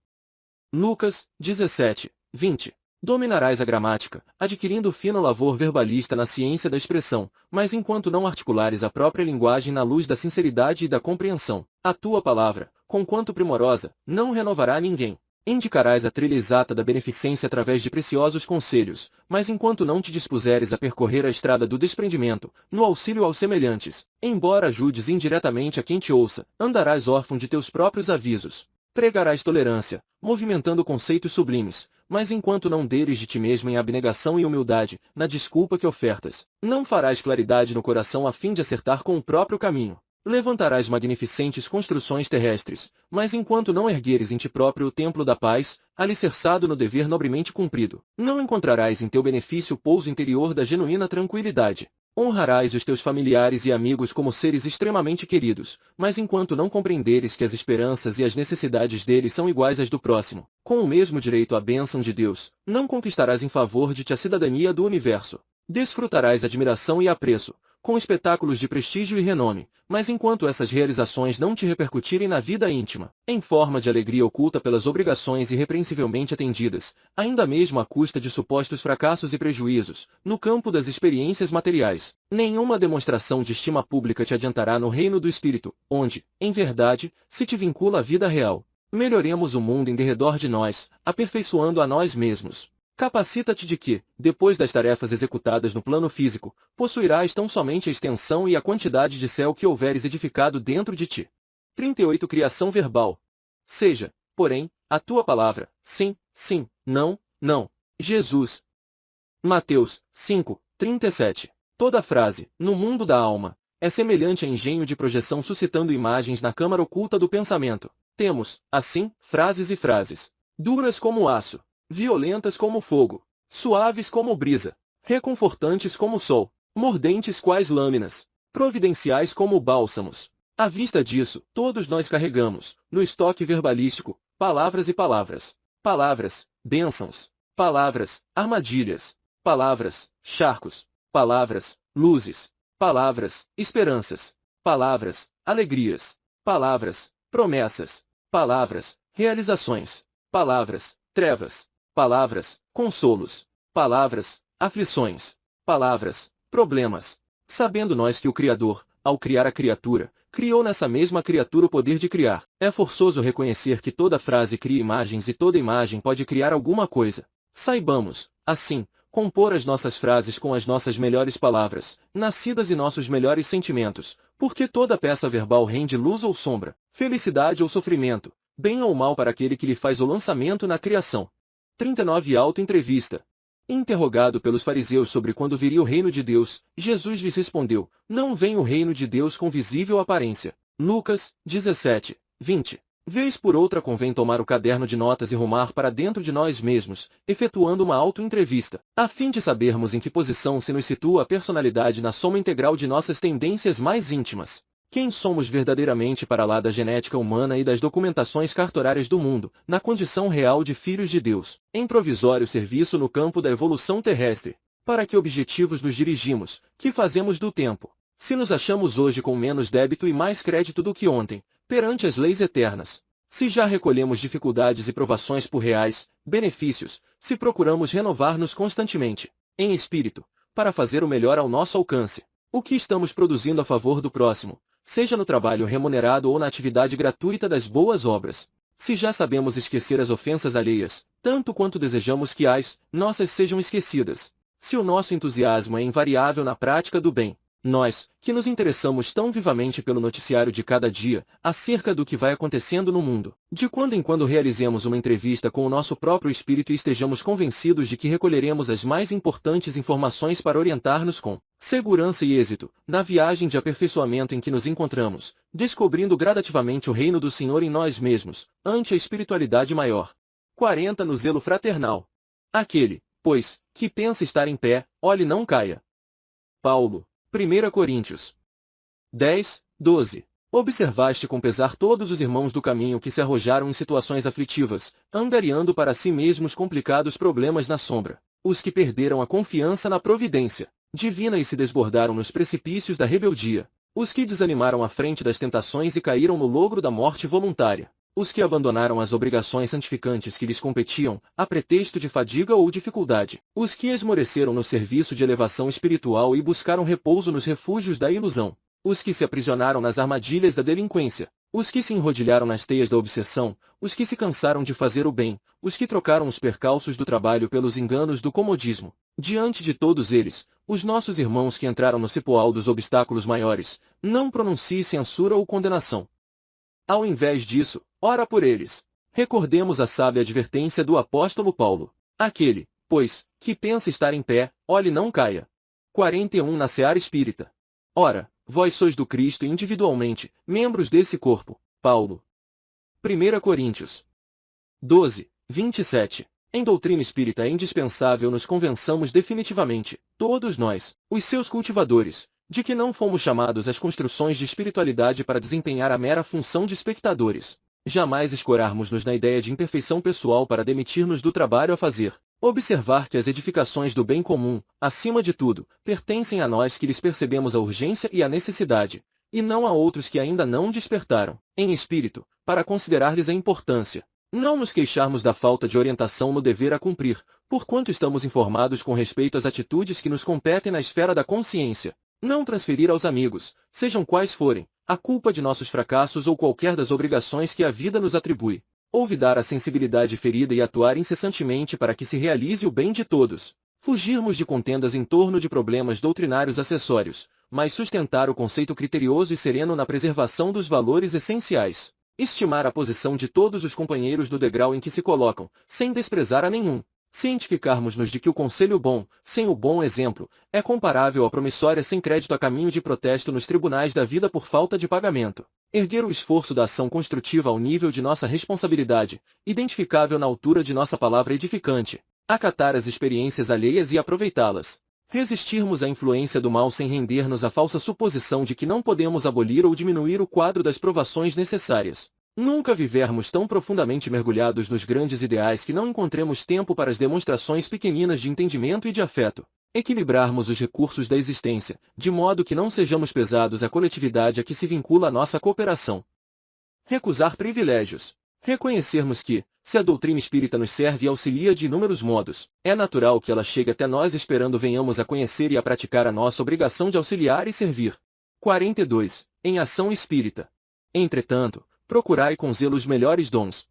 S1: Lucas 17, 20. Dominarás a gramática, adquirindo fino lavor verbalista na ciência da expressão, mas enquanto não articulares a própria linguagem na luz da sinceridade e da compreensão, a tua palavra, conquanto primorosa, não renovará ninguém. Indicarás a trilha exata da beneficência através de preciosos conselhos, mas enquanto não te dispuseres a percorrer a estrada do desprendimento, no auxílio aos semelhantes, embora ajudes indiretamente a quem te ouça, andarás órfão de teus próprios avisos. Pregarás tolerância, movimentando conceitos sublimes, mas enquanto não deres de ti mesmo em abnegação e humildade, na desculpa que ofertas, não farás claridade no coração a fim de acertar com o próprio caminho. Levantarás magnificentes construções terrestres, mas enquanto não ergueres em ti próprio o templo da paz, alicerçado no dever nobremente cumprido, não encontrarás em teu benefício o pouso interior da genuína tranquilidade. Honrarás os teus familiares e amigos como seres extremamente queridos, mas enquanto não compreenderes que as esperanças e as necessidades deles são iguais às do próximo, com o mesmo direito à bênção de Deus, não conquistarás em favor de ti a cidadania do universo. Desfrutarás admiração e apreço, com espetáculos de prestígio e renome, mas enquanto essas realizações não te repercutirem na vida íntima, em forma de alegria oculta pelas obrigações irrepreensivelmente atendidas, ainda mesmo à custa de supostos fracassos e prejuízos, no campo das experiências materiais, nenhuma demonstração de estima pública te adiantará no reino do espírito, onde, em verdade, se te vincula a vida real. Melhoremos o mundo em derredor de nós, aperfeiçoando a nós mesmos. Capacita-te de que, depois das tarefas executadas no plano físico, possuirás tão somente a extensão e a quantidade de céu que houveres edificado dentro de ti. 38 Criação verbal. Seja, porém, a tua palavra, sim, sim, não, não. Jesus. Mateus 5, 37. Toda frase, no mundo da alma, é semelhante a engenho de projeção suscitando imagens na câmara oculta do pensamento. Temos, assim, frases e frases. Duras como aço, violentas como fogo, suaves como brisa, reconfortantes como sol, mordentes quais lâminas, providenciais como bálsamos. À vista disso, todos nós carregamos, no estoque verbalístico, palavras e palavras. Palavras, bênçãos. Palavras, armadilhas. Palavras, charcos. Palavras, luzes. Palavras, esperanças. Palavras, alegrias. Palavras, promessas. Palavras, realizações. Palavras, trevas. Palavras, consolos. Palavras, aflições. Palavras, problemas. Sabendo nós que o Criador, ao criar a criatura, criou nessa mesma criatura o poder de criar, é forçoso reconhecer que toda frase cria imagens e toda imagem pode criar alguma coisa. Saibamos, assim, compor as nossas frases com as nossas melhores palavras, nascidas e nossos melhores sentimentos, porque toda peça verbal rende luz ou sombra, felicidade ou sofrimento, bem ou mal para aquele que lhe faz o lançamento na criação. 39 Auto-entrevista. Interrogado pelos fariseus sobre quando viria o reino de Deus, Jesus lhes respondeu, não vem o reino de Deus com visível aparência. Lucas 17, 20. Vez por outra convém tomar o caderno de notas e rumar para dentro de nós mesmos, efetuando uma auto-entrevista, a fim de sabermos em que posição se nos situa a personalidade na soma integral de nossas tendências mais íntimas. Quem somos verdadeiramente para lá da genética humana e das documentações cartorárias do mundo, na condição real de filhos de Deus, em provisório serviço no campo da evolução terrestre, para que objetivos nos dirigimos, que fazemos do tempo. Se nos achamos hoje com menos débito e mais crédito do que ontem, perante as leis eternas, se já recolhemos dificuldades e provações por reais benefícios, se procuramos renovar-nos constantemente, em espírito, para fazer o melhor ao nosso alcance, o que estamos produzindo a favor do próximo, seja no trabalho remunerado ou na atividade gratuita das boas obras. Se já sabemos esquecer as ofensas alheias, tanto quanto desejamos que as nossas sejam esquecidas. Se o nosso entusiasmo é invariável na prática do bem, nós, que nos interessamos tão vivamente pelo noticiário de cada dia, acerca do que vai acontecendo no mundo, de quando em quando realizemos uma entrevista com o nosso próprio espírito e estejamos convencidos de que recolheremos as mais importantes informações para orientar-nos com segurança e êxito, na viagem de aperfeiçoamento em que nos encontramos, descobrindo gradativamente o reino do Senhor em nós mesmos, ante a espiritualidade maior. 40 No zelo fraternal. Aquele, pois, que pensa estar em pé, olhe não caia. Paulo. 1 Coríntios 10, 12. Observaste com pesar todos os irmãos do caminho que se arrojaram em situações aflitivas, angariando para si mesmos complicados problemas na sombra, os que perderam a confiança na providência divina e se desbordaram nos precipícios da rebeldia, os que desanimaram à frente das tentações e caíram no logro da morte voluntária, os que abandonaram as obrigações santificantes que lhes competiam, a pretexto de fadiga ou dificuldade, os que esmoreceram no serviço de elevação espiritual e buscaram repouso nos refúgios da ilusão, os que se aprisionaram nas armadilhas da delinquência, os que se enrodilharam nas teias da obsessão, os que se cansaram de fazer o bem, os que trocaram os percalços do trabalho pelos enganos do comodismo. Diante de todos eles, os nossos irmãos que entraram no cipoal dos obstáculos maiores, não pronuncie censura ou condenação. Ao invés disso, ora por eles. Recordemos a sábia advertência do apóstolo Paulo. Aquele, pois, que pensa estar em pé, olhe não caia. 41 Na seara espírita. Ora, vós sois do Cristo e individualmente, membros desse corpo. Paulo. 1 Coríntios 12, 27. Em doutrina espírita é indispensável nos convençamos definitivamente, todos nós, os seus cultivadores, de que não fomos chamados às construções de espiritualidade para desempenhar a mera função de espectadores. Jamais escorarmos-nos na ideia de imperfeição pessoal para demitir-nos do trabalho a fazer. Observar que as edificações do bem comum, acima de tudo, pertencem a nós que lhes percebemos a urgência e a necessidade, e não a outros que ainda não despertaram, em espírito, para considerar-lhes a importância. Não nos queixarmos da falta de orientação no dever a cumprir, porquanto estamos informados com respeito às atitudes que nos competem na esfera da consciência. Não transferir aos amigos, sejam quais forem, a culpa de nossos fracassos ou qualquer das obrigações que a vida nos atribui. Olvidar a sensibilidade ferida e atuar incessantemente para que se realize o bem de todos. Fugirmos de contendas em torno de problemas doutrinários acessórios, mas sustentar o conceito criterioso e sereno na preservação dos valores essenciais. Estimar a posição de todos os companheiros do degrau em que se colocam, sem desprezar a nenhum. Cientificarmos-nos de que o conselho bom, sem o bom exemplo, é comparável à promissória sem crédito a caminho de protesto nos tribunais da vida por falta de pagamento. Erguer o esforço da ação construtiva ao nível de nossa responsabilidade, identificável na altura de nossa palavra edificante. Acatar as experiências alheias e aproveitá-las. Resistirmos à influência do mal sem render-nos à falsa suposição de que não podemos abolir ou diminuir o quadro das provações necessárias. Nunca vivermos tão profundamente mergulhados nos grandes ideais que não encontremos tempo para as demonstrações pequeninas de entendimento e de afeto. Equilibrarmos os recursos da existência, de modo que não sejamos pesados à coletividade a que se vincula a nossa cooperação. Recusar privilégios. Reconhecermos que, se a doutrina espírita nos serve e auxilia de inúmeros modos, é natural que ela chegue até nós esperando venhamos a conhecer e a praticar a nossa obrigação de auxiliar e servir. 42. Em ação espírita. Entretanto, procurai com zelo os melhores dons.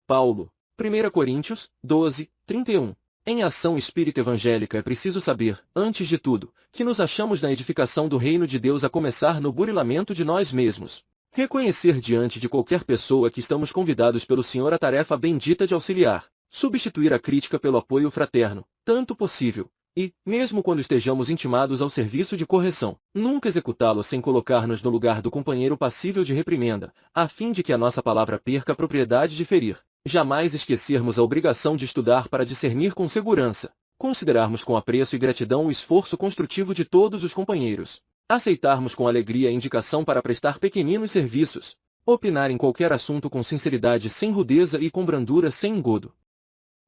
S1: Paulo, 1 Coríntios, 12, 31. Em ação espírita evangélica é preciso saber, antes de tudo, que nos achamos na edificação do reino de Deus a começar no burilamento de nós mesmos. Reconhecer diante de qualquer pessoa que estamos convidados pelo Senhor à tarefa bendita de auxiliar, substituir a crítica pelo apoio fraterno, tanto possível, e, mesmo quando estejamos intimados ao serviço de correção, nunca executá-lo sem colocar-nos no lugar do companheiro passível de reprimenda, a fim de que a nossa palavra perca a propriedade de ferir. Jamais esquecermos a obrigação de estudar para discernir com segurança, considerarmos com apreço e gratidão o esforço construtivo de todos os companheiros, aceitarmos com alegria a indicação para prestar pequeninos serviços, opinar em qualquer assunto com sinceridade sem rudeza e com brandura sem engodo.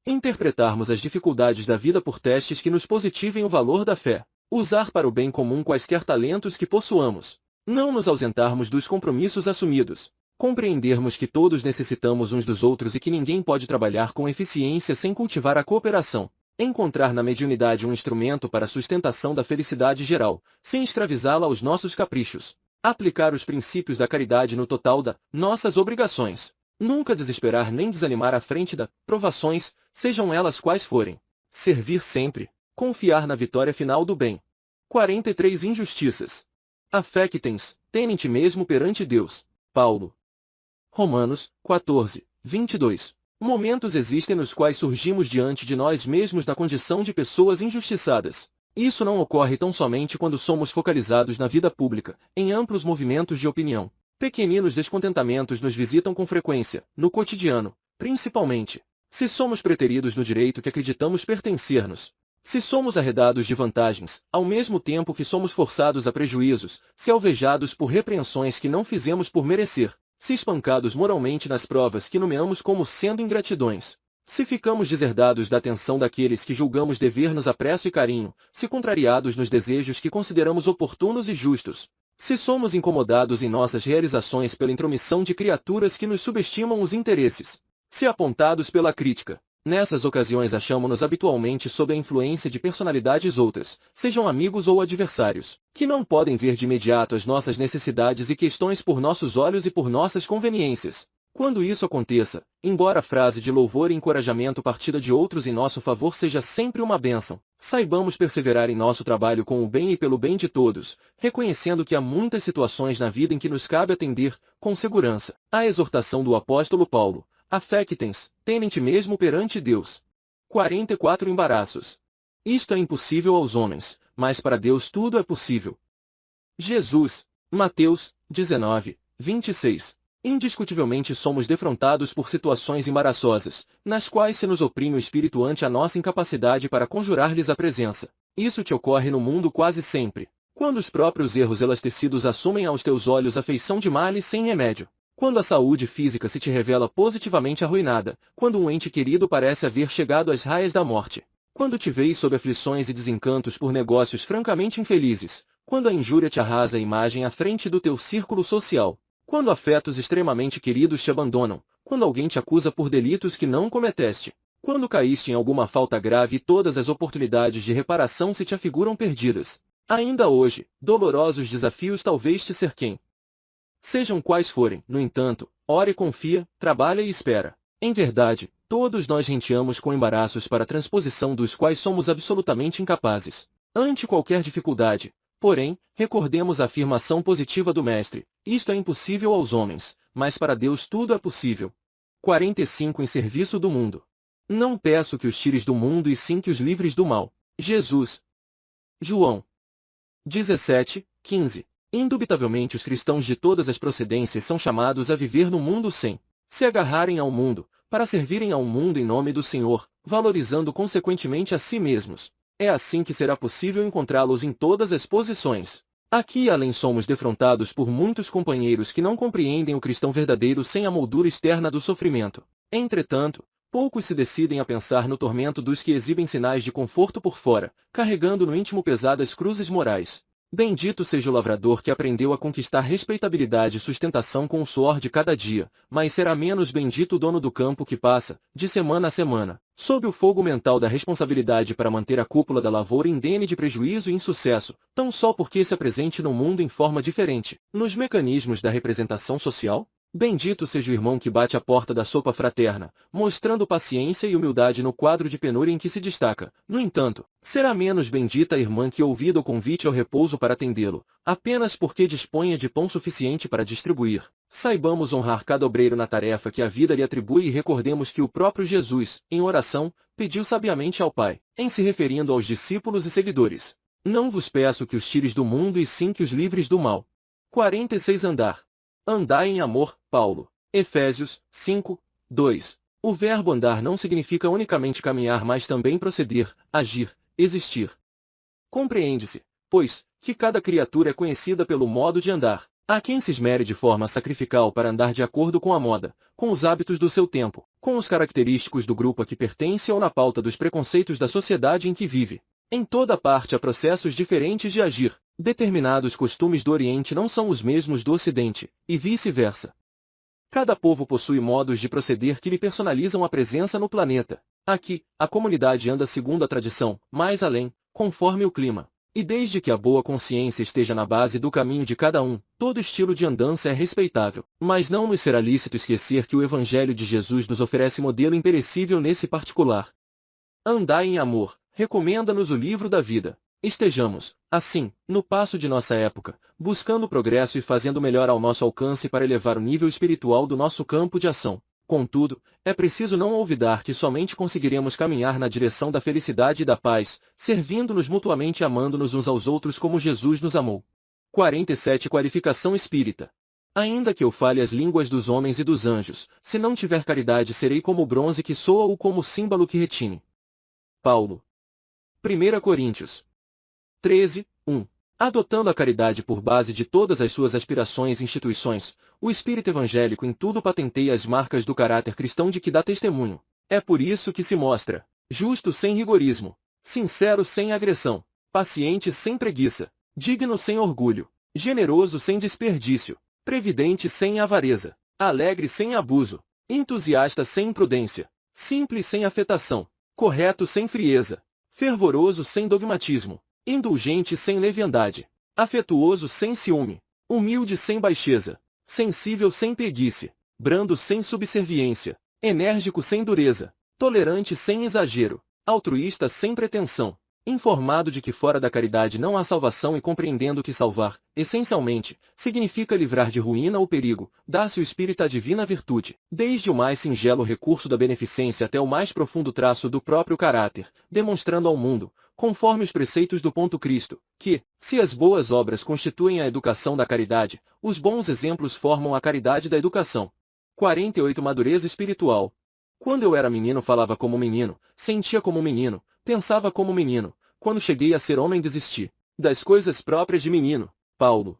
S1: Interpretarmos as dificuldades da vida por testes que nos positivem o valor da fé, usar para o bem comum quaisquer talentos que possuamos, não nos ausentarmos dos compromissos assumidos, compreendermos que todos necessitamos uns dos outros e que ninguém pode trabalhar com eficiência sem cultivar a cooperação. Encontrar na mediunidade um instrumento para a sustentação da felicidade geral, sem escravizá-la aos nossos caprichos. Aplicar os princípios da caridade no total das nossas obrigações. Nunca desesperar nem desanimar à frente das provações, sejam elas quais forem. Servir sempre. Confiar na vitória final do bem. 43 Injustiças. A fé que tens, tem em ti mesmo perante Deus. Paulo. Romanos, 14, 22. Momentos existem nos quais surgimos diante de nós mesmos na condição de pessoas injustiçadas. Isso não ocorre tão somente quando somos focalizados na vida pública, em amplos movimentos de opinião. Pequeninos descontentamentos nos visitam com frequência, no cotidiano, principalmente. Se somos preteridos no direito que acreditamos pertencer-nos. Se somos arredados de vantagens, ao mesmo tempo que somos forçados a prejuízos, se alvejados por repreensões que não fizemos por merecer. Se espancados moralmente nas provas que nomeamos como sendo ingratidões, se ficamos deserdados da atenção daqueles que julgamos dever-nos apreço e carinho, se contrariados nos desejos que consideramos oportunos e justos, se somos incomodados em nossas realizações pela intromissão de criaturas que nos subestimam os interesses, se apontados pela crítica. Nessas ocasiões achamo-nos habitualmente sob a influência de personalidades outras, sejam amigos ou adversários, que não podem ver de imediato as nossas necessidades e questões por nossos olhos e por nossas conveniências. Quando isso aconteça, embora a frase de louvor e encorajamento partida de outros em nosso favor seja sempre uma bênção, saibamos perseverar em nosso trabalho com o bem e pelo bem de todos, reconhecendo que há muitas situações na vida em que nos cabe atender, com segurança, à exortação do apóstolo Paulo. A fé que tens, tem em ti mesmo perante Deus. 44 Embaraços. Isto é impossível aos homens, mas para Deus tudo é possível. Jesus, Mateus, 19, 26. Indiscutivelmente somos defrontados por situações embaraçosas, nas quais se nos oprime o espírito ante a nossa incapacidade para conjurar-lhes a presença. Isso te ocorre no mundo quase sempre. Quando os próprios erros elastecidos assumem aos teus olhos a feição de males sem remédio. Quando a saúde física se te revela positivamente arruinada, quando um ente querido parece haver chegado às raias da morte, quando te veis sob aflições e desencantos por negócios francamente infelizes, quando a injúria te arrasa a imagem à frente do teu círculo social, quando afetos extremamente queridos te abandonam, quando alguém te acusa por delitos que não cometeste, quando caíste em alguma falta grave e todas as oportunidades de reparação se te afiguram perdidas. Ainda hoje, dolorosos desafios talvez te cerquem. Sejam quais forem, no entanto, ora e confia, trabalha e espera. Em verdade, todos nós renteamos com embaraços para a transposição dos quais somos absolutamente incapazes. Ante qualquer dificuldade, porém, recordemos a afirmação positiva do Mestre: isto é impossível aos homens, mas para Deus tudo é possível. 45 Em serviço do mundo. Não peço que os tires do mundo e sim que os livres do mal. Jesus. João 17:15. Indubitavelmente os cristãos de todas as procedências são chamados a viver no mundo sem se agarrarem ao mundo, para servirem ao mundo em nome do Senhor, valorizando consequentemente a si mesmos. É assim que será possível encontrá-los em todas as posições. Aqui e além somos defrontados por muitos companheiros que não compreendem o cristão verdadeiro sem a moldura externa do sofrimento. Entretanto, poucos se decidem a pensar no tormento dos que exibem sinais de conforto por fora, carregando no íntimo pesadas cruzes morais. Bendito seja o lavrador que aprendeu a conquistar respeitabilidade e sustentação com o suor de cada dia, mas será menos bendito o dono do campo que passa, de semana a semana, sob o fogo mental da responsabilidade para manter a cúpula da lavoura indene de prejuízo e insucesso, tão só porque se apresente no mundo em forma diferente, nos mecanismos da representação social? Bendito seja o irmão que bate a porta da sopa fraterna, mostrando paciência e humildade no quadro de penúria em que se destaca. No entanto, será menos bendita a irmã que ouvida o convite ao repouso para atendê-lo, apenas porque disponha de pão suficiente para distribuir. Saibamos honrar cada obreiro na tarefa que a vida lhe atribui e recordemos que o próprio Jesus, em oração, pediu sabiamente ao Pai, em se referindo aos discípulos e seguidores: não vos peço que os tires do mundo e sim que os livres do mal. 46 Andai em amor, Paulo. Efésios 5:2. O verbo andar não significa unicamente caminhar, mas também proceder, agir, existir. Compreende-se, pois, que cada criatura é conhecida pelo modo de andar. Há quem se esmere de forma sacrificial para andar de acordo com a moda, com os hábitos do seu tempo, com os característicos do grupo a que pertence ou na pauta dos preconceitos da sociedade em que vive. Em toda parte há processos diferentes de agir. Determinados costumes do Oriente não são os mesmos do Ocidente, e vice-versa. Cada povo possui modos de proceder que lhe personalizam a presença no planeta. Aqui, a comunidade anda segundo a tradição, mais além, conforme o clima. E desde que a boa consciência esteja na base do caminho de cada um, todo estilo de andança é respeitável. Mas não nos será lícito esquecer que o Evangelho de Jesus nos oferece modelo imperecível nesse particular. Andai em amor, recomenda-nos o livro da vida. Estejamos, assim, no passo de nossa época, buscando progresso e fazendo melhor ao nosso alcance para elevar o nível espiritual do nosso campo de ação. Contudo, é preciso não olvidar que somente conseguiremos caminhar na direção da felicidade e da paz, servindo-nos mutuamente e amando-nos uns aos outros como Jesus nos amou. 47 Qualificação espírita. Ainda que eu fale as línguas dos homens e dos anjos, se não tiver caridade serei como o bronze que soa ou como o símbolo que retine. Paulo. 1 Coríntios 13:1. Adotando a caridade por base de todas as suas aspirações e instituições, o espírito evangélico em tudo patenteia as marcas do caráter cristão de que dá testemunho. É por isso que se mostra justo sem rigorismo, sincero sem agressão, paciente sem preguiça, digno sem orgulho, generoso sem desperdício, previdente sem avareza, alegre sem abuso, entusiasta sem imprudência, simples sem afetação, correto sem frieza, fervoroso sem dogmatismo, indulgente sem leviandade, afetuoso sem ciúme, humilde sem baixeza, sensível sem preguiça, brando sem subserviência, enérgico sem dureza, tolerante sem exagero, altruísta sem pretensão, informado de que fora da caridade não há salvação e compreendendo que salvar, essencialmente, significa livrar de ruína ou perigo, dá-se o espírito à divina virtude, desde o mais singelo recurso da beneficência até o mais profundo traço do próprio caráter, demonstrando ao mundo, conforme os preceitos do ponto Cristo, que, se as boas obras constituem a educação da caridade, os bons exemplos formam a caridade da educação. 48 Madureza espiritual. Quando eu era menino falava como menino, sentia como menino, pensava como menino. Quando cheguei a ser homem desisti das coisas próprias de menino. Paulo.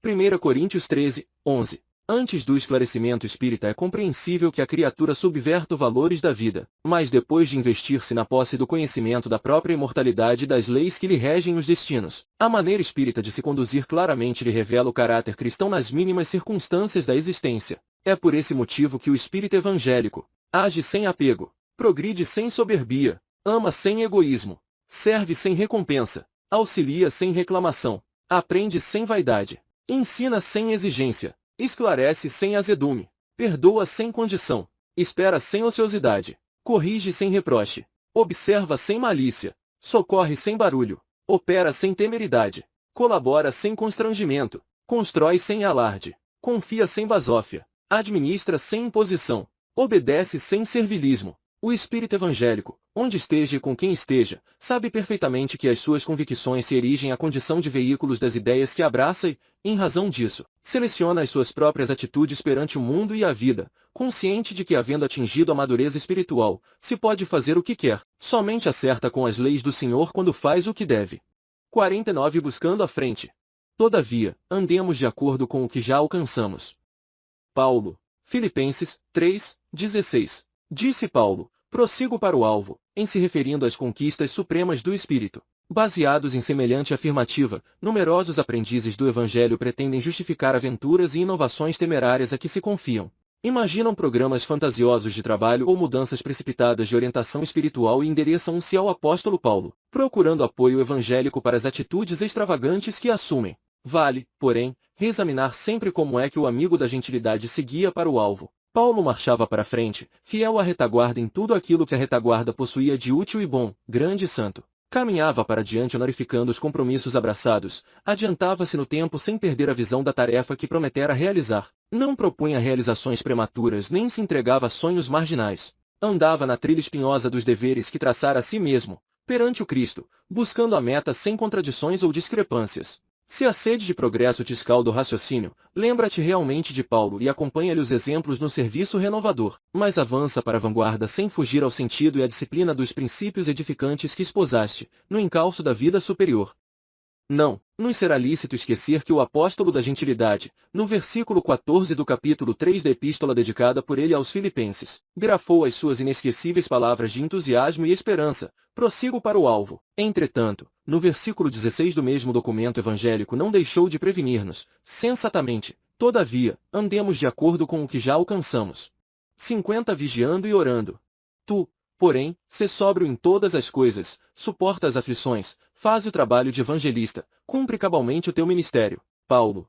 S1: 1 Coríntios 13:11. Antes do esclarecimento espírita é compreensível que a criatura subverta os valores da vida, mas depois de investir-se na posse do conhecimento da própria imortalidade e das leis que lhe regem os destinos, a maneira espírita de se conduzir claramente lhe revela o caráter cristão nas mínimas circunstâncias da existência. É por esse motivo que o espírito evangélico age sem apego, progride sem soberbia, ama sem egoísmo, serve sem recompensa, auxilia sem reclamação, aprende sem vaidade, ensina sem exigência, esclarece sem azedume, perdoa sem condição, espera sem ociosidade, corrige sem reproche, observa sem malícia, socorre sem barulho, opera sem temeridade, colabora sem constrangimento, constrói sem alarde, confia sem basófia, administra sem imposição, obedece sem servilismo, O espírito evangélico, onde esteja e com quem esteja, sabe perfeitamente que as suas convicções se erigem à condição de veículos das ideias que abraça e, em razão disso, seleciona as suas próprias atitudes perante o mundo e a vida, consciente de que, havendo atingido a madureza espiritual, se pode fazer o que quer, somente acerta com as leis do Senhor quando faz o que deve. 49 Buscando a frente. Todavia, andemos de acordo com o que já alcançamos. Paulo, Filipenses 3:16. Disse Paulo, prossigo para o alvo, em se referindo às conquistas supremas do Espírito. Baseados em semelhante afirmativa, numerosos aprendizes do Evangelho pretendem justificar aventuras e inovações temerárias a que se confiam. Imaginam programas fantasiosos de trabalho ou mudanças precipitadas de orientação espiritual e endereçam-se ao apóstolo Paulo, procurando apoio evangélico para as atitudes extravagantes que assumem. Vale, porém, reexaminar sempre como é que o amigo da gentilidade seguia para o alvo. Paulo marchava para frente, fiel à retaguarda em tudo aquilo que a retaguarda possuía de útil e bom, grande e santo. Caminhava para diante honorificando os compromissos abraçados, adiantava-se no tempo sem perder a visão da tarefa que prometera realizar. Não propunha realizações prematuras nem se entregava a sonhos marginais. Andava na trilha espinhosa dos deveres que traçara a si mesmo, perante o Cristo, buscando a meta sem contradições ou discrepâncias. Se a sede de progresso te escalda o raciocínio, lembra-te realmente de Paulo e acompanha-lhe os exemplos no serviço renovador, mas avança para a vanguarda sem fugir ao sentido e à disciplina dos princípios edificantes que esposaste, no encalço da vida superior. Não, nos será lícito esquecer que o apóstolo da gentilidade, no versículo 14 do capítulo 3 da epístola dedicada por ele aos Filipenses, grafou as suas inesquecíveis palavras de entusiasmo e esperança, prossigo para o alvo. Entretanto, no versículo 16 do mesmo documento evangélico não deixou de prevenir-nos, sensatamente, todavia, andemos de acordo com o que já alcançamos. 50 Vigiando e orando. Tu, porém, sê sóbrio em todas as coisas, suporta as aflições, faz o trabalho de evangelista, cumpre cabalmente o teu ministério. Paulo.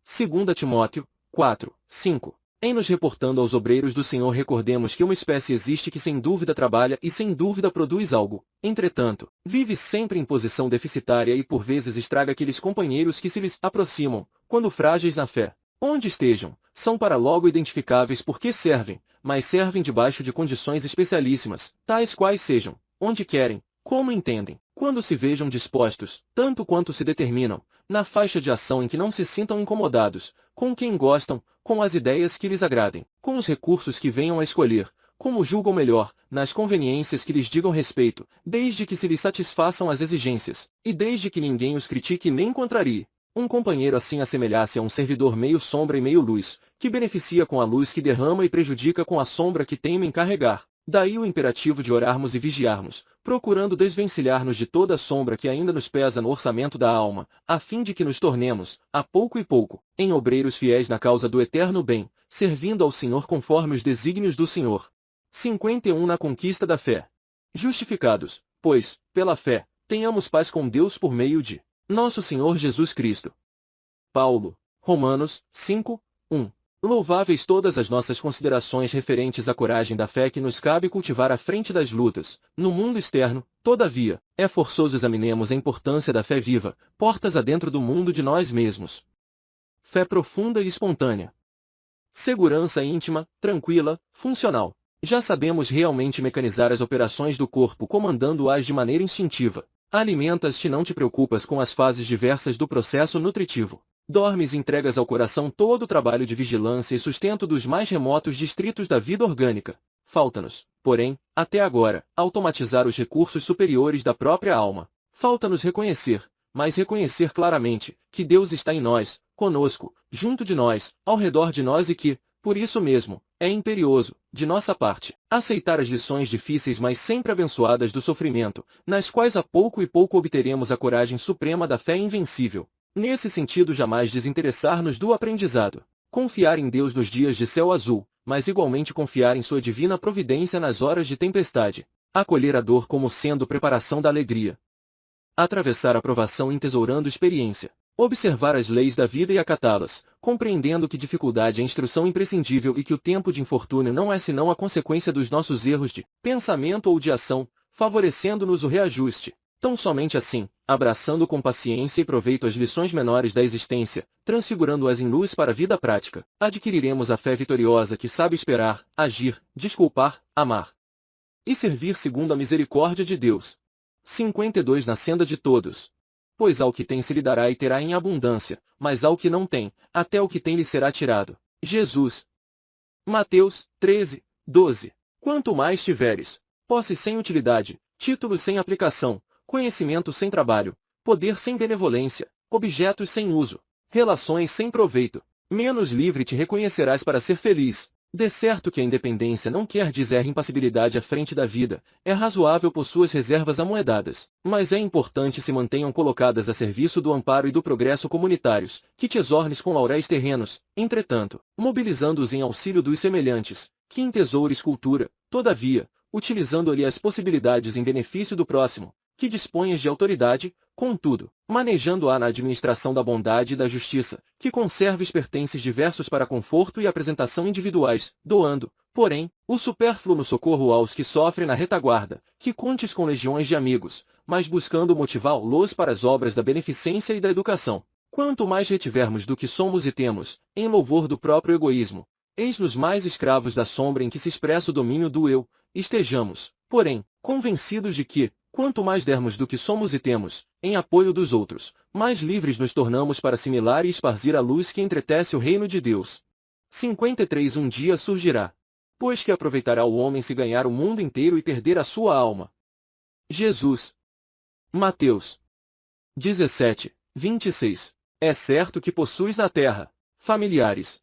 S1: 2 Timóteo 4:5. Em nos reportando aos obreiros do Senhor recordemos que uma espécie existe que sem dúvida trabalha e sem dúvida produz algo, entretanto, vive sempre em posição deficitária e por vezes estraga aqueles companheiros que se lhes aproximam, quando frágeis na fé. Onde estejam, são para logo identificáveis porque servem, mas servem debaixo de condições especialíssimas, tais quais sejam, onde querem, como entendem, quando se vejam dispostos, tanto quanto se determinam, na faixa de ação em que não se sintam incomodados, com quem gostam, com as ideias que lhes agradem, com os recursos que venham a escolher, como julgam melhor, nas conveniências que lhes digam respeito, desde que se lhes satisfaçam as exigências, e desde que ninguém os critique nem contrarie. Um companheiro assim assemelhasse a um servidor meio sombra e meio luz, que beneficia com a luz que derrama e prejudica com a sombra que teima encarregar. Daí o imperativo de orarmos e vigiarmos, procurando desvencilhar-nos de toda a sombra que ainda nos pesa no orçamento da alma, a fim de que nos tornemos, a pouco e pouco, em obreiros fiéis na causa do eterno bem, servindo ao Senhor conforme os desígnios do Senhor. 51 Na conquista da fé. Justificados, pois, pela fé, tenhamos paz com Deus por meio de nosso Senhor Jesus Cristo. Paulo, Romanos 5:1. Louváveis todas as nossas considerações referentes à coragem da fé que nos cabe cultivar à frente das lutas, no mundo externo, todavia, é forçoso examinemos a importância da fé viva, portas adentro do mundo de nós mesmos. Fé profunda e espontânea. Segurança íntima, tranquila, funcional. Já sabemos realmente mecanizar as operações do corpo comandando-as de maneira instintiva. Alimentas-te e não te preocupas com as fases diversas do processo nutritivo. Dormes e entregas ao coração todo o trabalho de vigilância e sustento dos mais remotos distritos da vida orgânica. Falta-nos, porém, até agora, automatizar os recursos superiores da própria alma. Falta-nos reconhecer, mas reconhecer claramente, que Deus está em nós, conosco, junto de nós, ao redor de nós e que, por isso mesmo, é imperioso, de nossa parte, aceitar as lições difíceis mas sempre abençoadas do sofrimento, nas quais a pouco e pouco obteremos a coragem suprema da fé invencível. Nesse sentido jamais desinteressar-nos do aprendizado. Confiar em Deus nos dias de céu azul, mas igualmente confiar em sua divina providência nas horas de tempestade. Acolher a dor como sendo preparação da alegria. Atravessar a provação entesourando experiência. Observar as leis da vida e acatá-las, compreendendo que dificuldade é instrução imprescindível e que o tempo de infortúnio não é senão a consequência dos nossos erros de pensamento ou de ação, favorecendo-nos o reajuste. Tão somente assim, abraçando com paciência e proveito as lições menores da existência, transfigurando-as em luz para a vida prática, adquiriremos a fé vitoriosa que sabe esperar, agir, desculpar, amar. e servir segundo a misericórdia de Deus. 52 Na senda de todos. Pois ao que tem se lhe dará e terá em abundância, mas ao que não tem, até o que tem lhe será tirado. Jesus. Mateus 13:12. Quanto mais tiveres, posse sem utilidade, títulos sem aplicação, conhecimento sem trabalho, poder sem benevolência, objetos sem uso, relações sem proveito, menos livre te reconhecerás para ser feliz. De certo que a independência não quer dizer impassibilidade à frente da vida, é razoável por suas reservas amoedadas, mas é importante se mantenham colocadas a serviço do amparo e do progresso comunitários, que te exornes com lauréis terrenos, entretanto, mobilizando-os em auxílio dos semelhantes, que entesoures cultura, todavia, utilizando-lhe as possibilidades em benefício do próximo, que disponhas de autoridade, contudo, manejando-a na administração da bondade e da justiça, que conserves pertences diversos para conforto e apresentação individuais, doando, porém, o supérfluo no socorro aos que sofrem na retaguarda, que contes com legiões de amigos, mas buscando motivá-los para as obras da beneficência e da educação. Quanto mais retivermos do que somos e temos, em louvor do próprio egoísmo, eis-nos mais escravos da sombra em que se expressa o domínio do eu, estejamos, porém, convencidos de que, quanto mais dermos do que somos e temos, em apoio dos outros, mais livres nos tornamos para assimilar e esparzir a luz que entretece o reino de Deus. 53 Um dia surgirá. Pois que aproveitará o homem se ganhar o mundo inteiro e perder a sua alma? Jesus. Mateus 17:26. É certo que possuis na terra familiares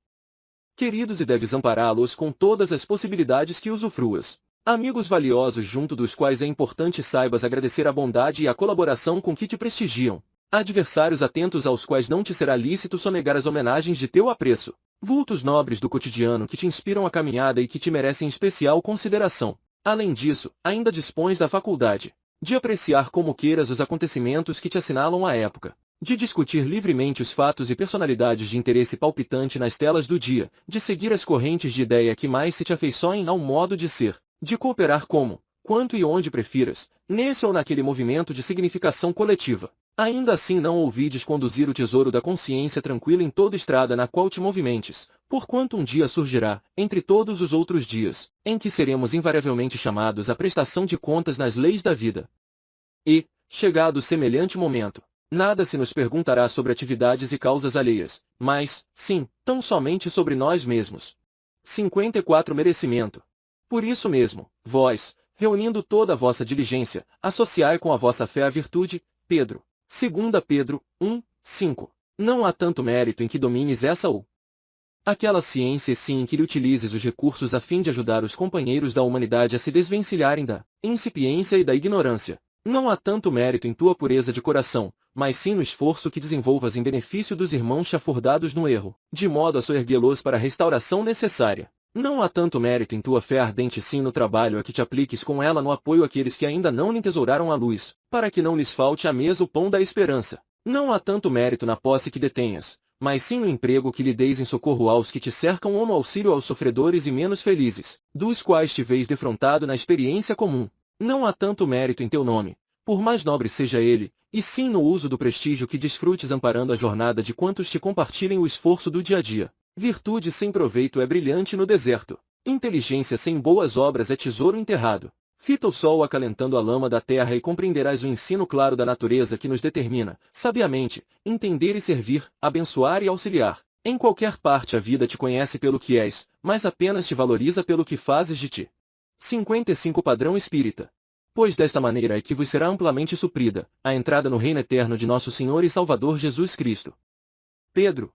S1: queridos e deves ampará-los com todas as possibilidades que usufruas. Amigos valiosos junto dos quais é importante saibas agradecer a bondade e a colaboração com que te prestigiam. Adversários atentos aos quais não te será lícito sonegar as homenagens de teu apreço. Vultos nobres do cotidiano que te inspiram a caminhada e que te merecem especial consideração. Além disso, ainda dispões da faculdade de apreciar como queiras os acontecimentos que te assinalam a época, de discutir livremente os fatos e personalidades de interesse palpitante nas telas do dia, de seguir as correntes de ideia que mais se te afeiçoem ao modo de ser, de cooperar como, quanto e onde prefiras, nesse ou naquele movimento de significação coletiva. Ainda assim não ouvides conduzir o tesouro da consciência tranquila em toda estrada na qual te movimentes, porquanto um dia surgirá, entre todos os outros dias, em que seremos invariavelmente chamados à prestação de contas nas leis da vida. E, chegado semelhante momento, nada se nos perguntará sobre atividades e causas alheias, mas, sim, tão somente sobre nós mesmos. 54 Merecimento. Por isso mesmo, vós, reunindo toda a vossa diligência, associai com a vossa fé a virtude. Pedro. 2 Pedro 1:5. Não há tanto mérito em que domines essa ou aquela ciência e sim em que lhe utilizes os recursos a fim de ajudar os companheiros da humanidade a se desvencilharem da incipiência e da ignorância. Não há tanto mérito em tua pureza de coração, mas sim no esforço que desenvolvas em benefício dos irmãos chafurdados no erro, de modo a soerguê-los para a restauração necessária. Não há tanto mérito em tua fé ardente sim no trabalho a que te apliques com ela no apoio àqueles que ainda não lhe entesouraram a luz, para que não lhes falte à mesa o pão da esperança. Não há tanto mérito na posse que detenhas, mas sim no emprego que lhe deis em socorro aos que te cercam ou no auxílio aos sofredores e menos felizes, dos quais te veis defrontado na experiência comum. Não há tanto mérito em teu nome, por mais nobre seja ele, e sim no uso do prestígio que desfrutes amparando a jornada de quantos te compartilhem o esforço do dia a dia. Virtude sem proveito é brilhante no deserto. Inteligência sem boas obras é tesouro enterrado. Fita o sol acalentando a lama da terra e compreenderás o ensino claro da natureza que nos determina, sabiamente, entender e servir, abençoar e auxiliar. Em qualquer parte a vida te conhece pelo que és, mas apenas te valoriza pelo que fazes de ti. 55 Padrão espírita. Pois desta maneira é que vos será amplamente suprida a entrada no reino eterno de nosso Senhor e Salvador Jesus Cristo. Pedro.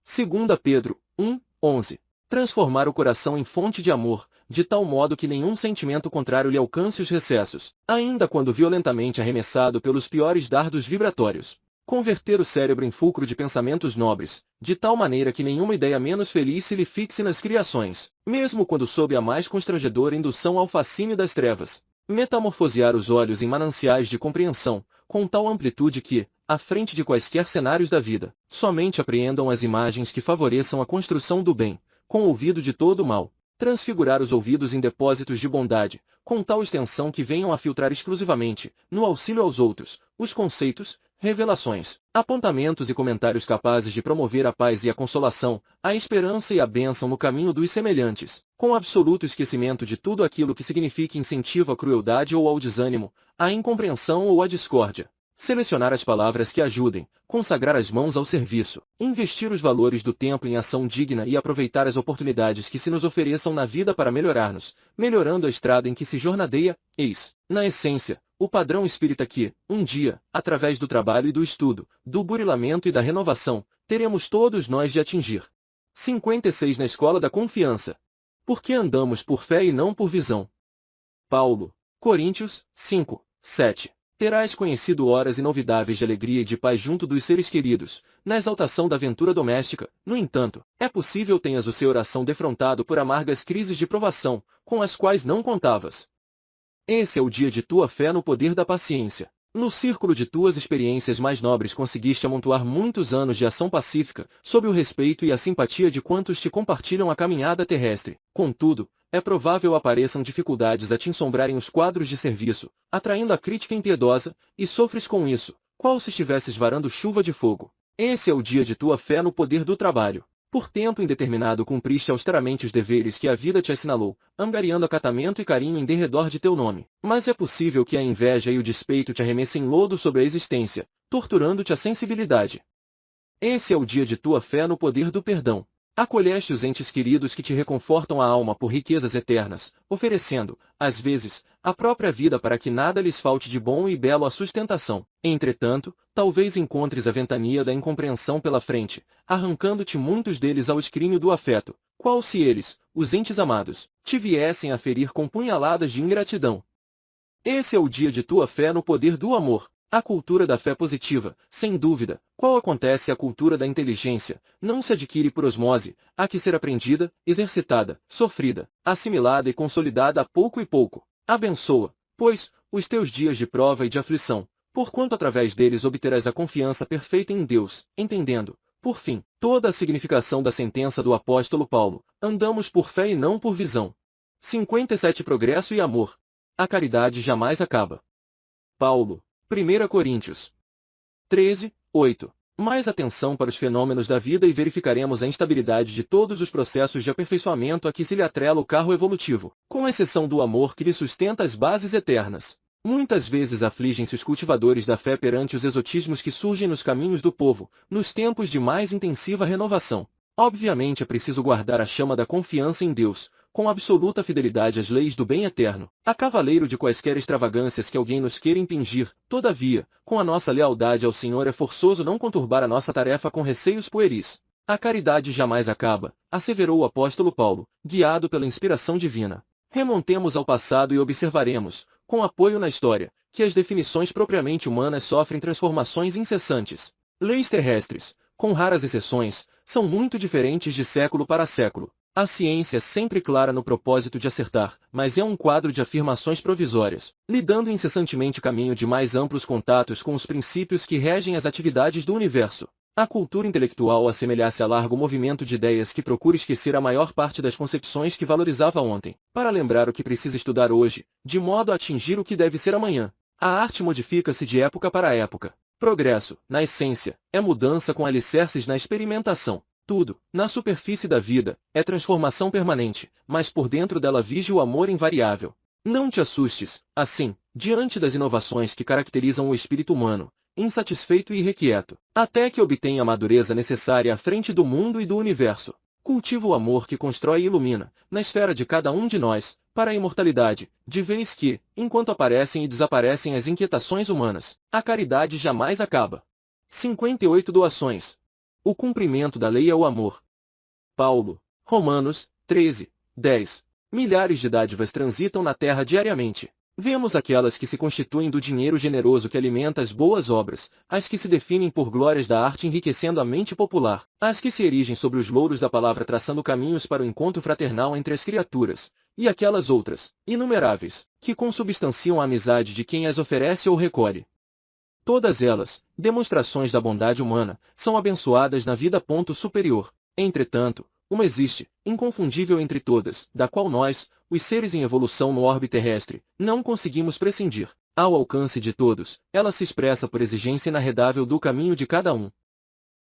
S1: 2 Pedro 1:11. Transformar o coração em fonte de amor, de tal modo que nenhum sentimento contrário lhe alcance os recessos, ainda quando violentamente arremessado pelos piores dardos vibratórios. Converter o cérebro em fulcro de pensamentos nobres, de tal maneira que nenhuma ideia menos feliz se lhe fixe nas criações, mesmo quando sob a mais constrangedora indução ao fascínio das trevas. Metamorfosear os olhos em mananciais de compreensão, com tal amplitude que, à frente de quaisquer cenários da vida, somente apreendam as imagens que favoreçam a construção do bem, com o ouvido de todo o mal. transfigurar os ouvidos em depósitos de bondade, com tal extensão que venham a filtrar exclusivamente, no auxílio aos outros, os conceitos, revelações, apontamentos e comentários capazes de promover a paz e a consolação, a esperança e a bênção no caminho dos semelhantes, com absoluto esquecimento de tudo aquilo que signifique incentivo à crueldade ou ao desânimo, à incompreensão ou à discórdia. Selecionar as palavras que ajudem, consagrar as mãos ao serviço, investir os valores do tempo em ação digna e aproveitar as oportunidades que se nos ofereçam na vida para melhorar-nos, melhorando a estrada em que se jornadeia, eis, na essência, o padrão espírita que, um dia, através do trabalho e do estudo, do burilamento e da renovação, teremos todos nós de atingir. 56 Na escola da confiança. Porque andamos por fé e não por visão. Paulo, Coríntios, 5, 7. Terás conhecido horas inovidáveis de alegria e de paz junto dos seres queridos, na exaltação da ventura doméstica. No entanto, é possível tenhas o seu coração defrontado por amargas crises de provação, com as quais não contavas. Esse é o dia de tua fé no poder da paciência. No círculo de tuas experiências mais nobres conseguiste amontoar muitos anos de ação pacífica, sob o respeito e a simpatia de quantos te compartilham a caminhada terrestre. Contudo, é provável apareçam dificuldades a te ensombrarem os quadros de serviço, atraindo a crítica impiedosa, e sofres com isso, qual se estivesses varando chuva de fogo. Esse é o dia de tua fé no poder do trabalho. Por tempo indeterminado cumpriste austeramente os deveres que a vida te assinalou, angariando acatamento e carinho em derredor de teu nome. Mas é possível que a inveja e o despeito te arremessem lodo sobre a existência, torturando-te a sensibilidade. Esse é o dia de tua fé no poder do perdão. Acolheste os entes queridos que te reconfortam a alma por riquezas eternas, oferecendo, às vezes, a própria vida para que nada lhes falte de bom e belo à sustentação. Entretanto, talvez encontres a ventania da incompreensão pela frente, arrancando-te muitos deles ao escrínio do afeto, qual se eles, os entes amados, te viessem a ferir com punhaladas de ingratidão. Esse é o dia de tua fé no poder do amor. A cultura da fé positiva, sem dúvida, qual acontece à cultura da inteligência, não se adquire por osmose, há que ser aprendida, exercitada, sofrida, assimilada e consolidada a pouco e pouco. Abençoa, pois, os teus dias de prova e de aflição, porquanto através deles obterás a confiança perfeita em Deus, entendendo, por fim, toda a significação da sentença do apóstolo Paulo: andamos por fé e não por visão. 57 Progresso e amor. A caridade jamais acaba. Paulo, 1 Coríntios 13, 8. Mais atenção para os fenômenos da vida e verificaremos a instabilidade de todos os processos de aperfeiçoamento a que se lhe atrela o carro evolutivo, com exceção do amor que lhe sustenta as bases eternas. Muitas vezes afligem-se os cultivadores da fé perante os exotismos que surgem nos caminhos do povo, nos tempos de mais intensiva renovação. Obviamente é preciso guardar a chama da confiança em Deus, com absoluta fidelidade às leis do bem eterno, a cavaleiro de quaisquer extravagâncias que alguém nos queira impingir. Todavia, com a nossa lealdade ao Senhor é forçoso não conturbar a nossa tarefa com receios pueris. A caridade jamais acaba, asseverou o apóstolo Paulo, guiado pela inspiração divina. Remontemos ao passado e observaremos, com apoio na história, que as definições propriamente humanas sofrem transformações incessantes. Leis terrestres, com raras exceções, são muito diferentes de século para século. A ciência é sempre clara no propósito de acertar, mas é um quadro de afirmações provisórias, lhe dando incessantemente caminho de mais amplos contatos com os princípios que regem as atividades do universo. A cultura intelectual assemelha-se a largo movimento de ideias que procura esquecer a maior parte das concepções que valorizava ontem, para lembrar o que precisa estudar hoje, de modo a atingir o que deve ser amanhã. A arte modifica-se de época para época. Progresso, na essência, é mudança com alicerces na experimentação. Tudo, na superfície da vida, é transformação permanente, mas por dentro dela vige o amor invariável. Não te assustes, assim, diante das inovações que caracterizam o espírito humano, insatisfeito e irrequieto, até que obtenha a madureza necessária à frente do mundo e do universo. Cultiva o amor que constrói e ilumina, na esfera de cada um de nós, para a imortalidade, de vez que, enquanto aparecem e desaparecem as inquietações humanas, a caridade jamais acaba. 58 Doações. O cumprimento da lei é o amor. Paulo, Romanos, 13, 10. Milhares de dádivas transitam na terra diariamente. Vemos aquelas que se constituem do dinheiro generoso que alimenta as boas obras, as que se definem por glórias da arte enriquecendo a mente popular, as que se erigem sobre os louros da palavra traçando caminhos para o encontro fraternal entre as criaturas, e aquelas outras, inumeráveis, que consubstanciam a amizade de quem as oferece ou recolhe. Todas elas, demonstrações da bondade humana, são abençoadas na vida ponto superior. Entretanto, uma existe, inconfundível entre todas, da qual nós, os seres em evolução no orbe terrestre, não conseguimos prescindir. Ao alcance de todos, ela se expressa por exigência inarredável do caminho de cada um.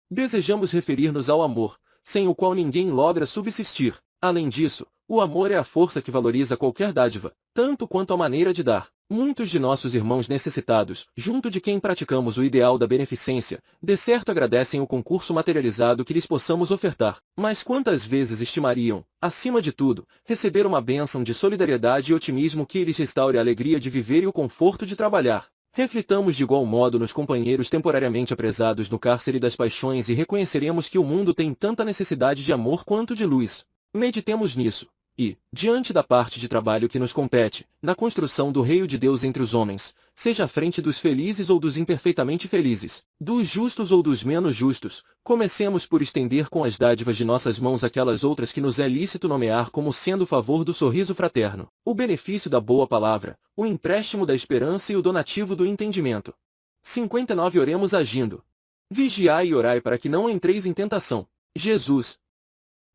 S1: Desejamos referir-nos ao amor, sem o qual ninguém logra subsistir. Além disso, o amor é a força que valoriza qualquer dádiva, tanto quanto a maneira de dar. Muitos de nossos irmãos necessitados, junto de quem praticamos o ideal da beneficência, de certo agradecem o concurso materializado que lhes possamos ofertar. Mas quantas vezes estimariam, acima de tudo, receber uma bênção de solidariedade e otimismo que lhes restaure a alegria de viver e o conforto de trabalhar? Reflitamos de igual modo nos companheiros temporariamente apresados no cárcere das paixões e reconheceremos que o mundo tem tanta necessidade de amor quanto de luz. Meditemos nisso. E, diante da parte de trabalho que nos compete, na construção do reino de Deus entre os homens, seja à frente dos felizes ou dos imperfeitamente felizes, dos justos ou dos menos justos, comecemos por estender com as dádivas de nossas mãos aquelas outras que nos é lícito nomear como sendo o favor do sorriso fraterno, o benefício da boa palavra, o empréstimo da esperança e o donativo do entendimento. 59 Oremos agindo. Vigiai e orai para que não entreis em tentação. Jesus.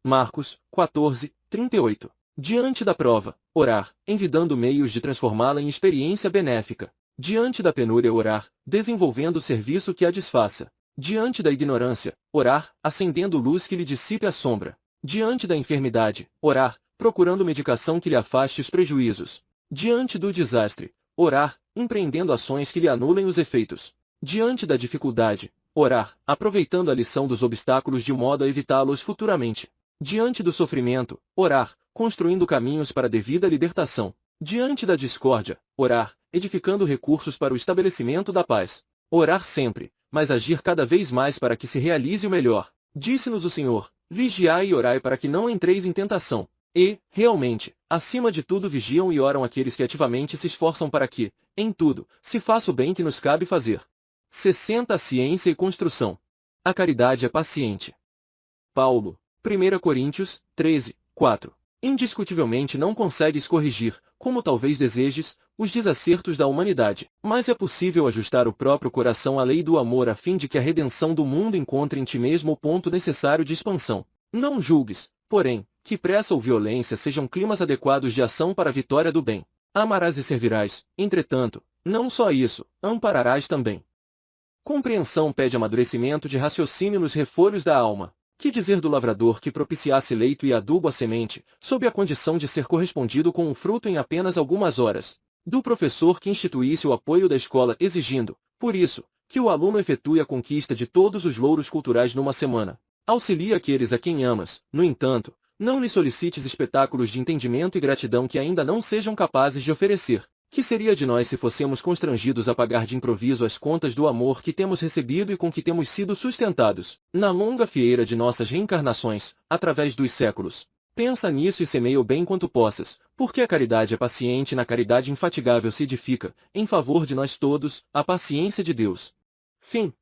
S1: Marcos, 14, 38. Diante da prova, orar, envidando meios de transformá-la em experiência benéfica. Diante da penúria, orar, desenvolvendo o serviço que a desfaça. Diante da ignorância, orar, acendendo luz que lhe dissipe a sombra. Diante da enfermidade, orar, procurando medicação que lhe afaste os prejuízos. Diante do desastre, orar, empreendendo ações que lhe anulem os efeitos. Diante da dificuldade, orar, aproveitando a lição dos obstáculos de modo a evitá-los futuramente. Diante do sofrimento, orar, construindo caminhos para a devida libertação. Diante da discórdia, orar, edificando recursos para o estabelecimento da paz. Orar sempre, mas agir cada vez mais para que se realize o melhor. Disse-nos o Senhor, vigiai e orai para que não entreis em tentação. E, realmente, acima de tudo vigiam e oram aqueles que ativamente se esforçam para que, em tudo, se faça o bem que nos cabe fazer. 60 A ciência e construção. A caridade é paciente. Paulo. 1 Coríntios, 13, 4. Indiscutivelmente não consegues corrigir, como talvez desejes, os desacertos da humanidade, mas é possível ajustar o próprio coração à lei do amor a fim de que a redenção do mundo encontre em ti mesmo o ponto necessário de expansão. Não julgues, porém, que pressa ou violência sejam climas adequados de ação para a vitória do bem. Amarás e servirás, entretanto, não só isso, ampararás também. Compreensão pede amadurecimento de raciocínio nos refolhos da alma. Que dizer do lavrador que propiciasse leito e adubo à semente, sob a condição de ser correspondido com um fruto em apenas algumas horas? Do professor que instituísse o apoio da escola exigindo, por isso, que o aluno efetue a conquista de todos os louros culturais numa semana? Auxilia aqueles a quem amas, no entanto, não lhes solicites espetáculos de entendimento e gratidão que ainda não sejam capazes de oferecer. Que seria de nós se fossemos constrangidos a pagar de improviso as contas do amor que temos recebido e com que temos sido sustentados, na longa fieira de nossas reencarnações, através dos séculos? Pensa nisso e semeia o bem quanto possas, porque a caridade é paciente e na caridade infatigável se edifica, em favor de nós todos, a paciência de Deus. Fim.